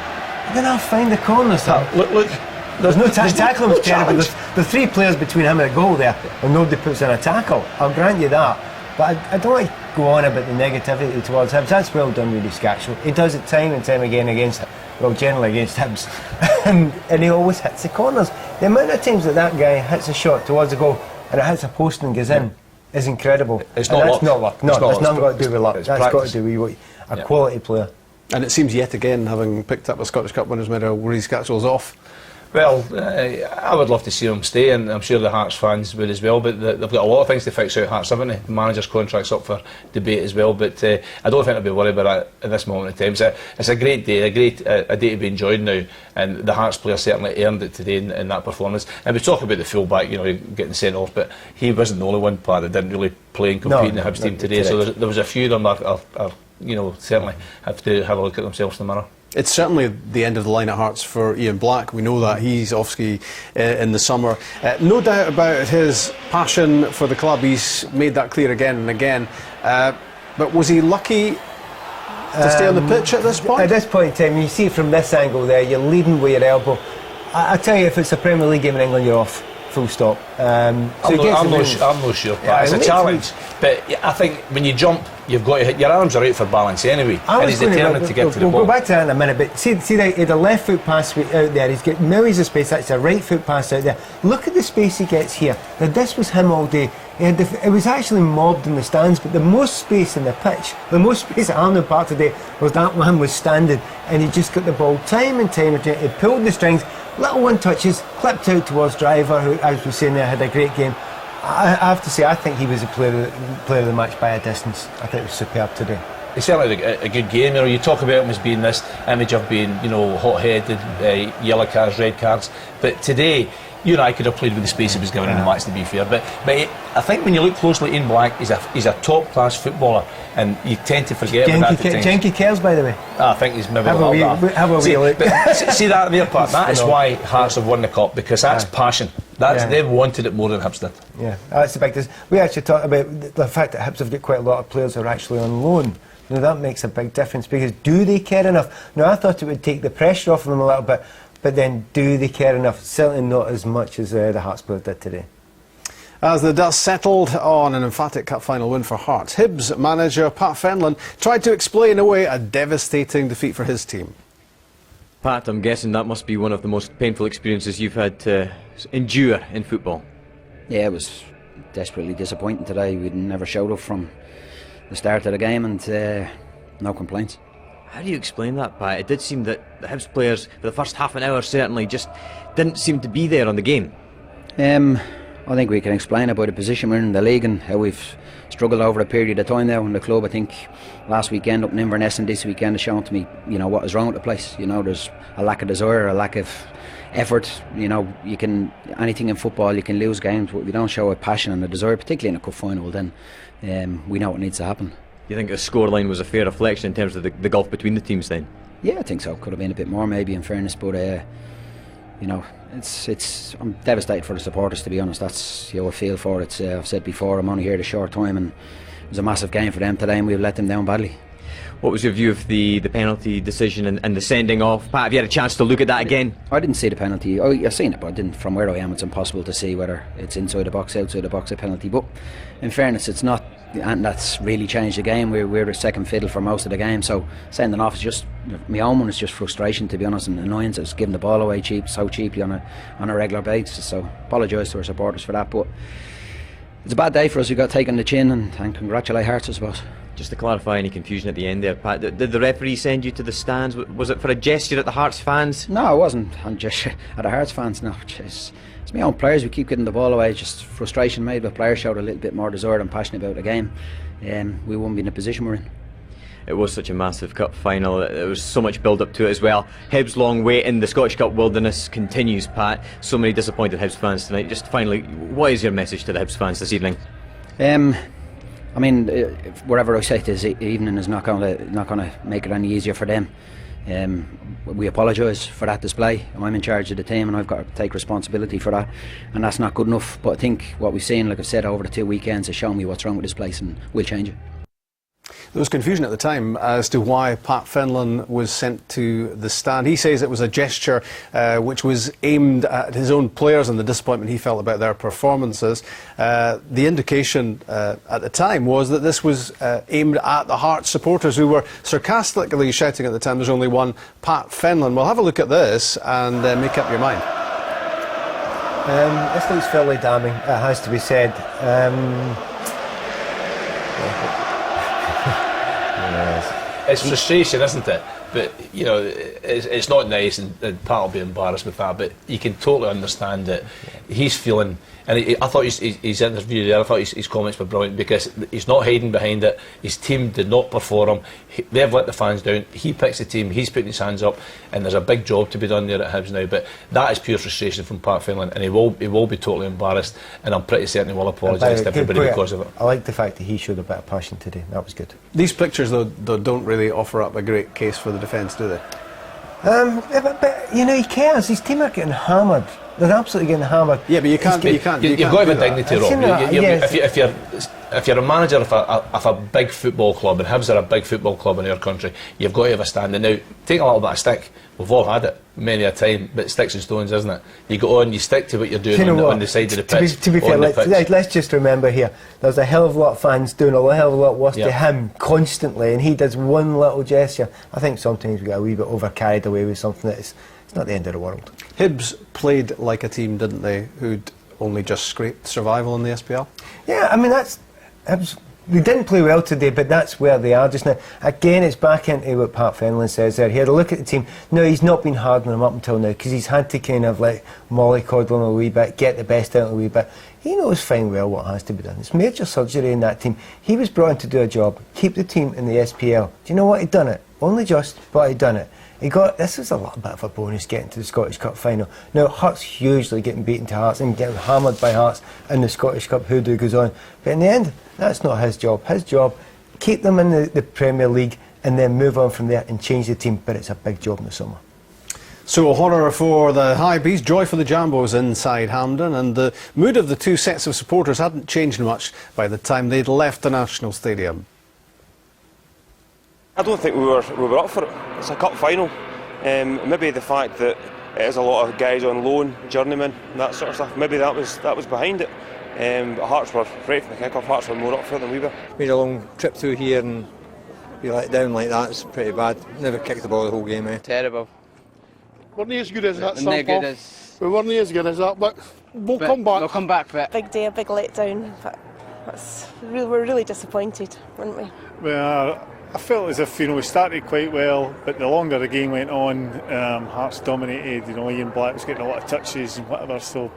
you're going to find the corners. Look. There's no tackling was terrible. There's 3 players between him and the goal there, and nobody puts in a tackle. I'll grant you that. But I don't like to go on about the negativity towards Hibs. That's well done, Rudy Scatchell. He does it time and time again generally against Hibs. and he always hits the corners. The amount of times that guy hits a shot towards the goal and it hits a post and goes in is incredible. It's not luck. Not luck. No, it's nothing got to do with luck. That's got to do with a quality player. And it seems yet again, having picked up a Scottish Cup winners medal, Rudy Scatchell's off. Well, I would love to see him stay, and I'm sure the Hearts fans would as well, but they've got a lot of things to fix out Hearts, haven't they? The manager's contract's up for debate as well, but I don't think I'll be worried about that at this moment in time. It's a great day, a day to be enjoyed now, and the Hearts player certainly earned it today in that performance. And we talk about the full-back, you know, getting sent off, but he wasn't the only one player that didn't really play and compete in the Hibs team today, so there was a few of them are you know, certainly have to have a look at themselves in the mirror. It's certainly the end of the line at Hearts for Ian Black. We know that he's off ski in the summer. No doubt about his passion for the club. He's made that clear again and again. But was he lucky to stay on the pitch at this point? At this point in time, you see it from this angle there, you're leading with your elbow. I tell you, if it's a Premier League game in England, you're off. Full stop. I'm not sure. Yeah, it's a challenge. But I think when you jump, you've got to hit, your arms are out for balance anyway. And he's determined to get to the ball. We'll go back to that in a minute, but see the left foot pass out there, he's got millions of space, that's a right foot pass out there. Look at the space he gets here. Now this was him all day. It was actually mobbed in the stands, but the most space in the pitch, the most space at Hampden Park today was that man was standing, and he just got the ball time and time again. He pulled the strings, little one touches, clipped out towards Driver, who, as we were saying there, had a great game. I have to say, I think he was the player of the match by a distance. I think it was superb today. He certainly had a good game. You know, you talk about him as being this image of being, you know, hot-headed, yellow cards, red cards, but today, you and I could have played with the space he was given in the match, to be fair. But I think when you look closely in Black, he's a top-class footballer, and you tend to forget about that. Jenky cares, by the way. I think he's maybe have a wee look. See that there part? That is why Hearts have won the cup, because that's passion. They've wanted it more than Hibs did. Yeah, that's the big thing. We actually talked about the fact that Hibs have got quite a lot of players who are actually on loan. Now that makes a big difference, because do they care enough? Now I thought it would take the pressure off them a little bit, but then do they care enough? Certainly not as much as the Hearts players did today. As the dust settled on an emphatic cup final win for Hearts, Hibs manager Pat Fenlon tried to explain away a devastating defeat for his team. Pat, I'm guessing that must be one of the most painful experiences you've had to endure in football. Yeah, it was desperately disappointing today. We'd never showed up from the start of the game, and no complaints. How do you explain that, Pat? It did seem that the Hibs players, for the first half an hour certainly, just didn't seem to be there on the game. I think we can explain about the position we're in the league and how we've struggled over a period of time now in the club. I think last weekend up in Inverness and this weekend has shown to me, what is wrong with the place. There's a lack of desire, a lack of effort. You can, anything in football, you can lose games, but if you don't show a passion and a desire, particularly in a cup final, then we know what needs to happen. Do you think the scoreline was a fair reflection in terms of the gulf between the teams then? Yeah, I think so. Could have been a bit more maybe, in fairness, but I'm devastated for the supporters, to be honest. That's I feel for it. I've said before, I'm only here a short time, and it was a massive game for them today, and we've let them down badly. What was your view of the penalty decision and the sending off? Pat, have you had a chance to look at that again? I didn't see the penalty. I've seen it, but I didn't. From where I am, it's impossible to see whether it's inside the box, outside the box, a penalty. But in fairness, it's not, and that's really changed the game. We're a second fiddle for most of the game, so sending off is just, my own one is just frustration, to be honest, and annoyance. It's giving the ball away so cheaply on a regular basis. So apologise to our supporters for that, but it's a bad day for us. We got taken on the chin, and congratulate Hearts, I suppose. Just to clarify any confusion at the end there, Pat, did the referee send you to the stands? Was it for a gesture at the Hearts fans? No, it wasn't a gesture at the Hearts fans, no. It's my own players. We keep getting the ball away. Just frustration. Maybe the players showed a little bit more desire and passion about the game. We won't be in the position we're in. It was such a massive cup final. There was so much build up to it as well. Hibs' long wait in the Scottish Cup wilderness continues, Pat. So many disappointed Hibs fans tonight. Just finally, what is your message to the Hibs fans this evening? Whatever I say this evening is not going to make it any easier for them. We apologise for that display. I'm in charge of the team, and I've got to take responsibility for that, and that's not good enough. But I think what we've seen, like I've said, over the 2 weekends has shown me what's wrong with this place, and we'll change it. There was confusion at the time as to why Pat Fenlon was sent to the stand. He says it was a gesture which was aimed at his own players and the disappointment he felt about their performances. The indication at the time was that this was aimed at the Hearts supporters, who were sarcastically shouting at the time, "There's only one Pat Fenlon." We'll have a look at this and make up your mind. This looks fairly damning, it has to be said. It's frustration, isn't it? But it's not nice, and Pat will be embarrassed with that. But you can totally understand that he's feeling. And I thought his interview there, I thought his comments were brilliant, because he's not hiding behind it. His team did not perform. They've let the fans down. He picks the team. He's putting his hands up, and there's a big job to be done there at Hibs now. But that is pure frustration from Pat Fenlon, and he will be totally embarrassed. And I'm pretty certain he will apologise to everybody because of it. I like the fact that he showed a bit of passion today. That was good. These pictures, though, don't really offer up a great case for the defence, do they? But he cares. His team are getting hammered. They're absolutely getting hammered. Yeah, but you can't. You've got to have a dignity, Rob. If you're a manager of a big football club, and Hibs are a big football club in our country, you've got to have a stand. And now, take a little bit of stick. We've all had it many a time, but sticks and stones, isn't it? You go on, you stick to what you're doing on the side of the pitch. To be fair, let's just remember here, there's a hell of a lot of fans doing a hell of a lot worse to him constantly, and he does one little gesture. I think sometimes we get a wee bit overcarried away with something that it's not the end of the world. Hibs played like a team, didn't they, who'd only just scraped survival in the SPL? Yeah, I mean, that's Hibs. They didn't play well today, but that's where they are just now. Again, it's back into what Pat Fenlon says there. He had a look at the team. No, he's not been hard on them up until now, because he's had to kind of mollycoddle them a wee bit, get the best out of them a wee bit. He knows fine well what has to be done. It's major surgery in that team. He was brought in to do a job, keep the team in the SPL. Do you know what? He'd done it. Only just, but he'd done it. This is a little bit of a bonus getting to the Scottish Cup final. Now, Hearts hugely getting beaten to Hearts and getting hammered by Hearts in the Scottish Cup hoodoo goes on. But in the end, that's not his job. His job, keep them in the Premier League and then move on from there and change the team. But it's a big job in the summer. So a horror for the Hibees, joy for the Jambos inside Hampden, and the mood of the two sets of supporters hadn't changed much by the time they'd left the National Stadium. I don't think we were up for it. It's a cup final. Maybe the fact that it is a lot of guys on loan, journeymen, and that sort of stuff. Maybe that was behind it. But Hearts were right from the kick-off. Hearts were more up for it than we were. Made a long trip through here and be let down like that. It's pretty bad. Never kicked the ball the whole game. Terrible. We're not as good as that. We weren't as good as that, but we'll come back. We'll come back for it. Big day, a big letdown. But we're really disappointed, weren't we? We are I felt as if we started quite well, but the longer the game went on, Hearts dominated. Ian Black was getting a lot of touches and whatever, so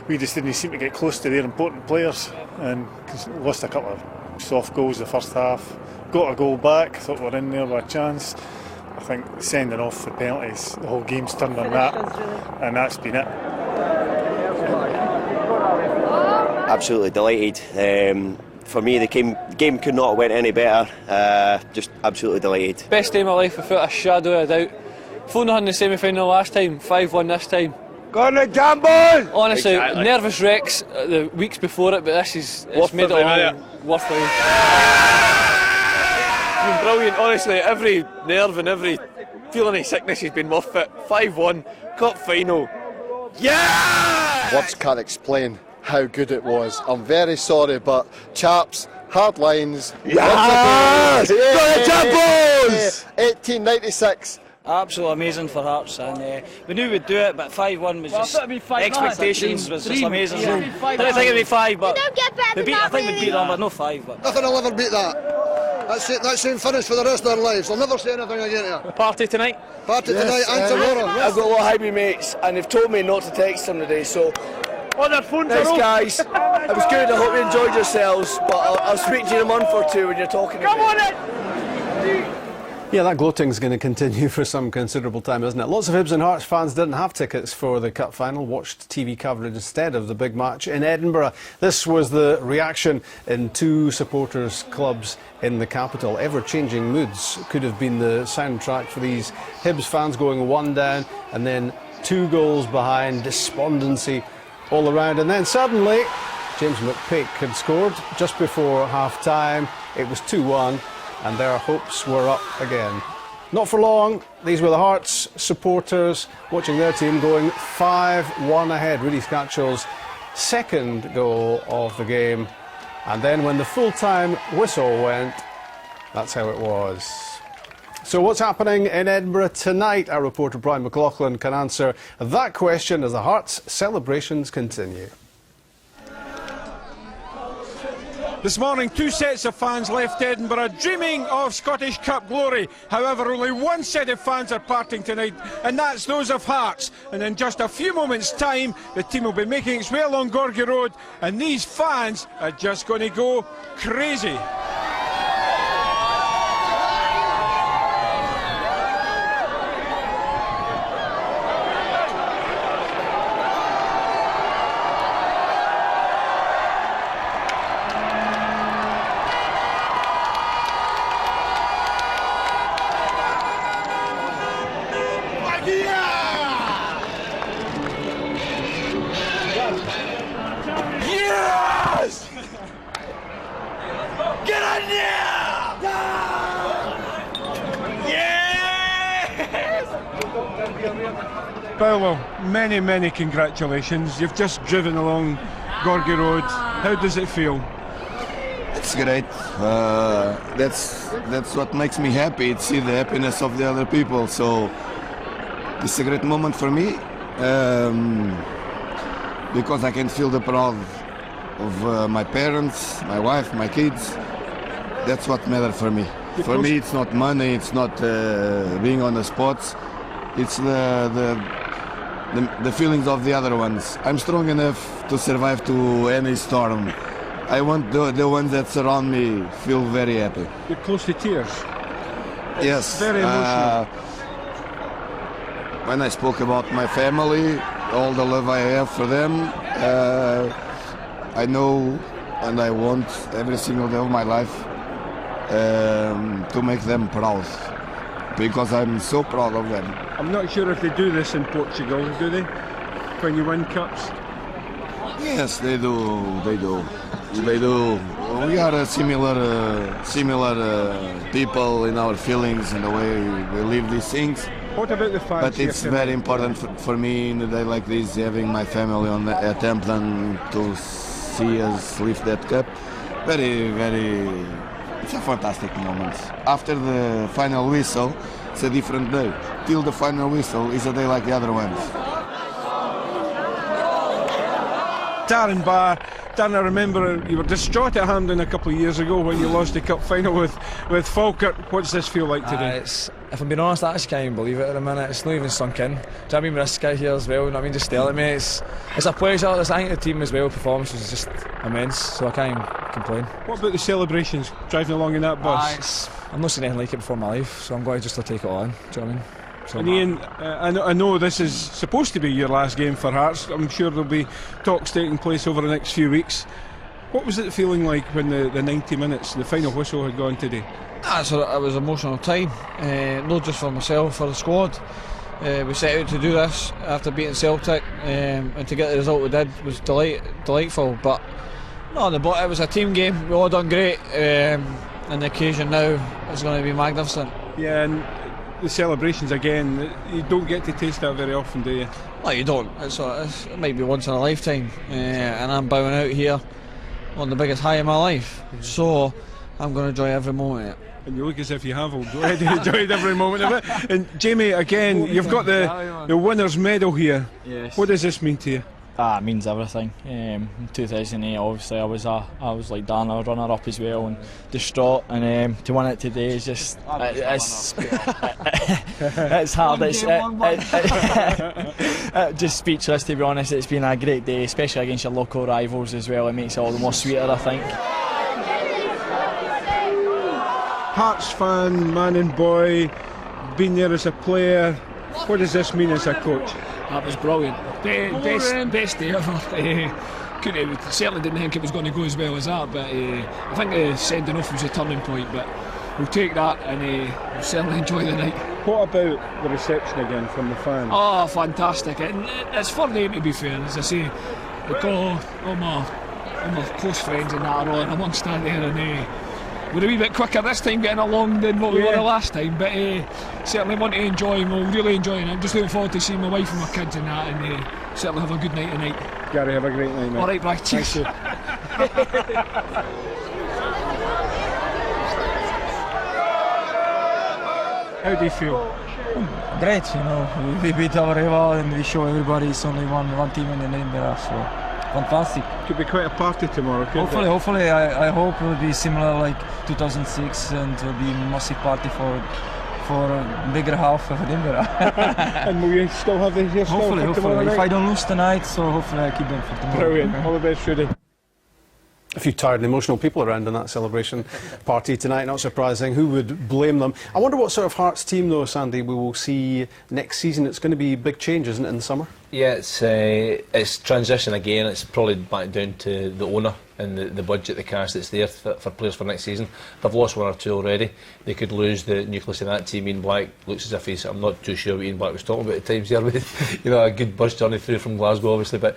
we just didn't seem to get close to their important players, and lost a couple of soft goals the first half. Got a goal back, thought we were in there with a chance. I think sending off the penalties, the whole game's turned on that, and that's been it. Absolutely delighted. For me, the game could not have went any better. Just absolutely delighted. Best day of my life without a shadow of a doubt. 4-0 in the semi-final last time, 5-1 this time. Go on the gamble! Honestly, Exactly. nervous wrecks the weeks before it, but this is it's made it all worth it. It's been brilliant, honestly. Every nerve and every feeling of sickness has been worth it. 5-1, cup final. Yeah! Words can't explain how good it was. I'm very sorry, but chaps, hard lines. Yes! Go the Jambos! 1896. Absolutely amazing for Hearts, and we knew we'd do it, but 5-1 was just expectations was just amazing. I didn't think it'd be 5, but I think we'd beat them, but no 5. But. Nothing will ever beat that. That's it. That's it. Finished for the rest of our lives. I'll never say anything again here. Party tonight. Party tonight and tomorrow. I've got a lot of Hibes mates, and they've told me not to text them today, so. On their phones, nice guys. It was good. I hope you enjoyed yourselves, but I'll speak to you in a month or two when you're talking to me. Come on it! Yeah, that gloating's going to continue for some considerable time, isn't it? Lots of Hibs and Hearts fans didn't have tickets for the Cup final, watched TV coverage instead of the big match in Edinburgh. This was the reaction in two supporters' clubs in the capital. Ever-changing moods could have been the soundtrack for these Hibs fans going 1 down and then 2 goals behind, despondency all around. And then suddenly, James McPake had scored just before half-time. It was 2-1. And their hopes were up again. Not for long, these were the Hearts supporters watching their team going 5-1 ahead. Rudy Scatchell's second goal of the game. And then when the full-time whistle went, that's how it was. So what's happening in Edinburgh tonight? Our reporter Brian McLaughlin can answer that question as the Hearts celebrations continue. This morning, 2 sets of fans left Edinburgh dreaming of Scottish Cup glory. However, only 1 set of fans are parting tonight, and that's those of Hearts. And in just a few moments' time, the team will be making its way along Gorgie Road, and these fans are just going to go crazy. Yes! Get on there! Yes! Well, many congratulations. You've just driven along Gorgie Road. How does it feel? It's great. That's what makes me happy. To see the happiness of the other people. So it's a great moment for me because I can feel the proud of my parents, my wife, my kids. That's what matters for me. For me, it's not money. It's not being on the spots. It's the feelings of the other ones. I'm strong enough to survive to any storm. I want the ones that surround me feel very happy. You're close to tears. Yes. Very emotional. When I spoke about my family, all the love I have for them, I know and I want every single day of my life to make them proud, because I'm so proud of them. I'm not sure if they do this in Portugal, do they? When you win cups? Yes, they do. They do. They do. We are similar people in our feelings and the way we live these things. What about the fans? But it's very important for me in a day like this, having my family at Hampton to see us lift that cup. It's a fantastic moment. After the final whistle, it's a different day. Till the final whistle is a day like the other ones. Darren Barr Darren, I remember you were distraught at Hampden a couple of years ago when you lost the cup final with Falkirk. What does this feel like today? If I'm being honest, I just can't even believe it at the minute. It's not even sunk in. Do I mean with this guy here as well? You know what I mean, just staring at me. It's a pleasure. I think the team as well, performance was just immense, so I can't even complain. What about the celebrations, driving along in that bus? I've not seen anything like it before in my life, so I'm going to just take it on. Do you know what I mean? So And Ian, I know this is supposed to be your last game for Hearts. I'm sure there'll be talks taking place over the next few weeks. What was it feeling like when the 90 minutes, the final whistle had gone today? It was an emotional time, not just for myself, for the squad. We set out to do this after beating Celtic, and to get the result we did was delightful. But no, it was a team game. We all done great, and the occasion now is going to be magnificent. Yeah, and the celebrations again, you don't get to taste that very often, do you? No, you don't. It might be once in a lifetime, and I'm bowing out here on the biggest high of my life. So I'm going to enjoy every moment of it. And you look as if you have already enjoyed every moment of it. And Jamie, again, you've got the winner's medal here. Yes. What does this mean to you? It means everything. In 2008, obviously, I was like Dan, a runner-up as well, and distraught. And to win it today is just it's hard. It's just speechless, to be honest. It's been a great day, especially against your local rivals as well. It makes it all the more sweeter, I think. Hearts fan, man and boy, been there as a player. What does this mean as a coach? That was brilliant. Best day ever. Certainly didn't think it was going to go as well as that, but I think the sending off was a turning point. But we'll take that and we'll certainly enjoy the night. What about the reception again from the fans? Oh, fantastic! It's for them, to be fair. As I say, all my close friends and that are on amongst that there, and we're a wee bit quicker this time getting along than what we were the last time, but certainly want to enjoy, and we'll really enjoy it. I'm just looking forward to seeing my wife and my kids and that, and certainly have a good night tonight. Gary, have a great night, mate. All right, Brad, cheers. How do you feel? Great, we beat our rival and we show everybody it's only one team in Edinburgh, so fantastic. Could be quite a party tomorrow, couldn't it? Hopefully, I hope it will be similar like 2006, and it will be a massive party for a bigger half of Edinburgh. And will you still have this here? Hopefully. Night? If I don't lose tonight, so hopefully I keep them for tomorrow. Brilliant. All the best, Rudy. A few tired and emotional people around in that celebration party tonight, not surprising. Who would blame them? I wonder what sort of Hearts team, though, Sandy, we will see next season. It's going to be a big change, isn't it, in the summer? Yeah, it's transition again. It's probably back down to the owner and the budget, the cash that's there for players for next season. They've lost one or two already. They could lose the nucleus of that team. Ian Black looks as if I'm not too sure what Ian Black was talking about at times here, with a good bus journey through from Glasgow, obviously, but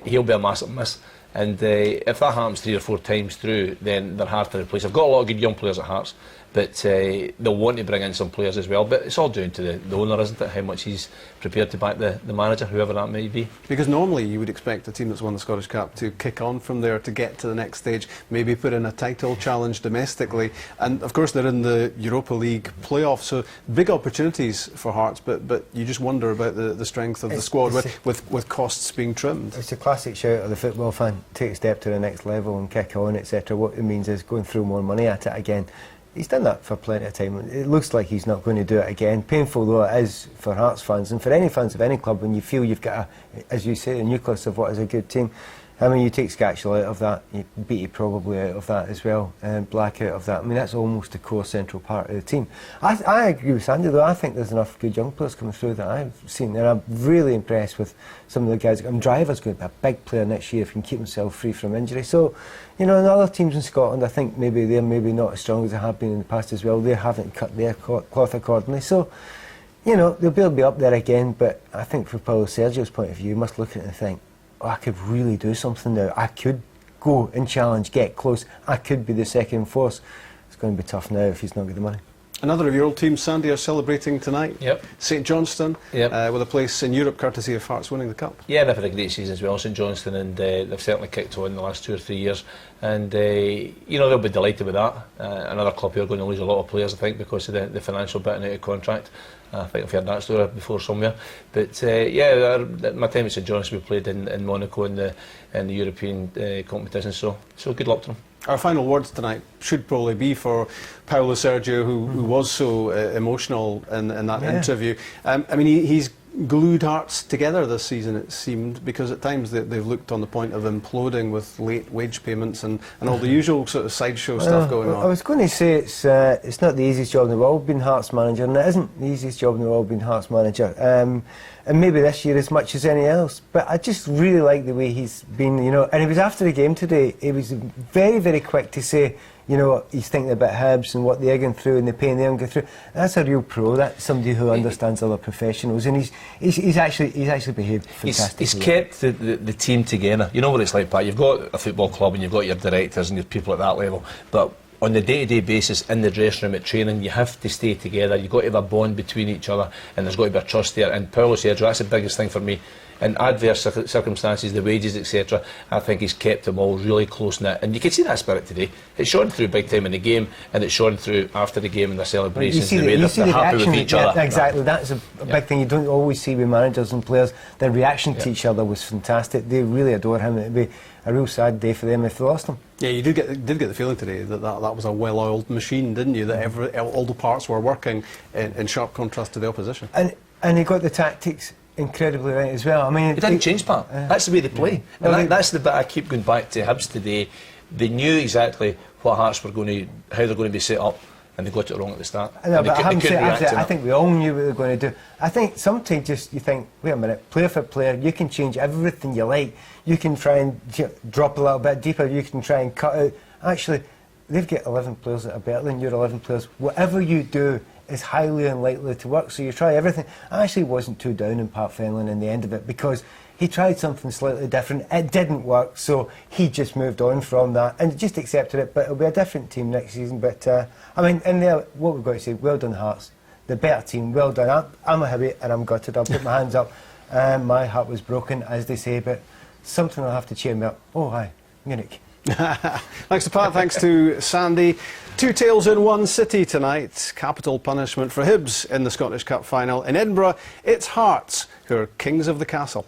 he'll be a massive miss. And if that happens 3 or 4 times through, then they're hard to replace. I've got a lot of good young players at Hearts, but they'll want to bring in some players as well. But it's all down to the owner, isn't it? How much he's prepared to back the manager, whoever that may be. Because normally you would expect a team that's won the Scottish Cup to kick on from there to get to the next stage, maybe put in a title challenge domestically. And of course they're in the Europa League playoffs, so big opportunities for Hearts, but you just wonder about the strength of the squad with costs being trimmed. It's a classic shout of the football fan, take a step to the next level and kick on, etc. What it means is going through more money at it again. He's done that for plenty of time. It looks like he's not going to do it again. Painful though it is for Hearts fans and for any fans of any club when you feel you've got, as you say, a nucleus of what is a good team. I mean, you take Scatchell out of that, you Beattie probably out of that as well, and Black out of that. I mean, that's almost the core central part of the team. I agree with Sandy though. I think there's enough good young players coming through that I've seen, and I'm really impressed with some of the guys. Driver's going to be a big player next year if he can keep himself free from injury. So, in other teams in Scotland, I think maybe they're not as strong as they have been in the past as well. They haven't cut their cloth accordingly. So, they'll be able to be up there again. But I think from Paulo Sergio's point of view, you must look at it and think, I could really do something now. I could go and challenge, get close. I could be the second force. It's going to be tough now if he's not got the money. Another of your old teams, Sandy, are celebrating tonight. Yep. St Johnstone, with a place in Europe courtesy of Hearts winning the Cup. Yeah, they've had a great season as well, St Johnstone, and they've certainly kicked on in the last 2 or 3 years. And, they'll be delighted with that. Another club who are going to lose a lot of players, I think, because of the financial bitting out of contract. I think I've heard that story before somewhere. But, my time at St Johnstone, we played in Monaco in the European competition, so good luck to them. Our final words tonight should probably be for Paulo Sergio, who was so emotional in that interview. He's glued Hearts together this season, it seemed, because at times they've looked on the point of imploding with late wage payments and all the usual sort of sideshow stuff going on. I was going to say it's not the easiest job in the world being Hearts manager, and it isn't the easiest job in the world being Hearts manager. And maybe this year as much as any else. But I just really like the way he's been, and he was after the game today, he was very, very quick to say, he's thinking about Hibs and what they're going through and the pain they're going through. That's a real pro. That's somebody who understands other professionals, and he's actually behaved fantastically. He's kept the team together. You know what it's like, Pat. You've got a football club and you've got your directors and your people at that level, but on the day-to-day basis in the dressing room at training, you have to stay together. You've got to have a bond between each other, and there's got to be a trust there. And Paulo Sergio, that's the biggest thing for me. In adverse circumstances, the wages, etc., I think he's kept them all really close-knit. And you can see that spirit today. It's shone through big time in the game, and it's shone through after the game in the celebrations. You see they're happy with each other. Exactly, that's a big thing you don't always see with managers and players. Their reaction to each other was fantastic. They really adore him. It would be a real sad day for them if they lost him. Yeah, you did get the feeling today that was a well-oiled machine, didn't you? That all the parts were working in sharp contrast to the opposition. And he got the tactics incredibly right as well. It didn't change, Pat. That's the way they play. And that's the bit I keep going back to Hibs today. They knew exactly what Hearts were how they're going to be set up, and they got it wrong at the start. I think we all knew what they were going to do. I think sometimes you think, wait a minute, player for player, you can change everything you like. You can try and drop a little bit deeper, you can try and cut out. Actually, they've got 11 players that are better than your 11 players. Whatever you do is highly unlikely to work, so you try everything. I actually wasn't too down on Pat Fenlon in the end of it, because he tried something slightly different. It didn't work, so he just moved on from that and just accepted it. But it'll be a different team next season. But in there, what we've got to say, well done Hearts, the better team, well done. I'm a Hibby and I'm gutted. I'll put my hands up. My heart was broken, as they say, but something will have to cheer me up. Oh hi, Munich. Thanks to Pat, thanks to Sandy. 2 tails in one city tonight. Capital punishment for Hibs in the Scottish Cup final. In Edinburgh, it's Hearts who are kings of the castle.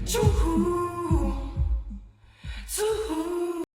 Too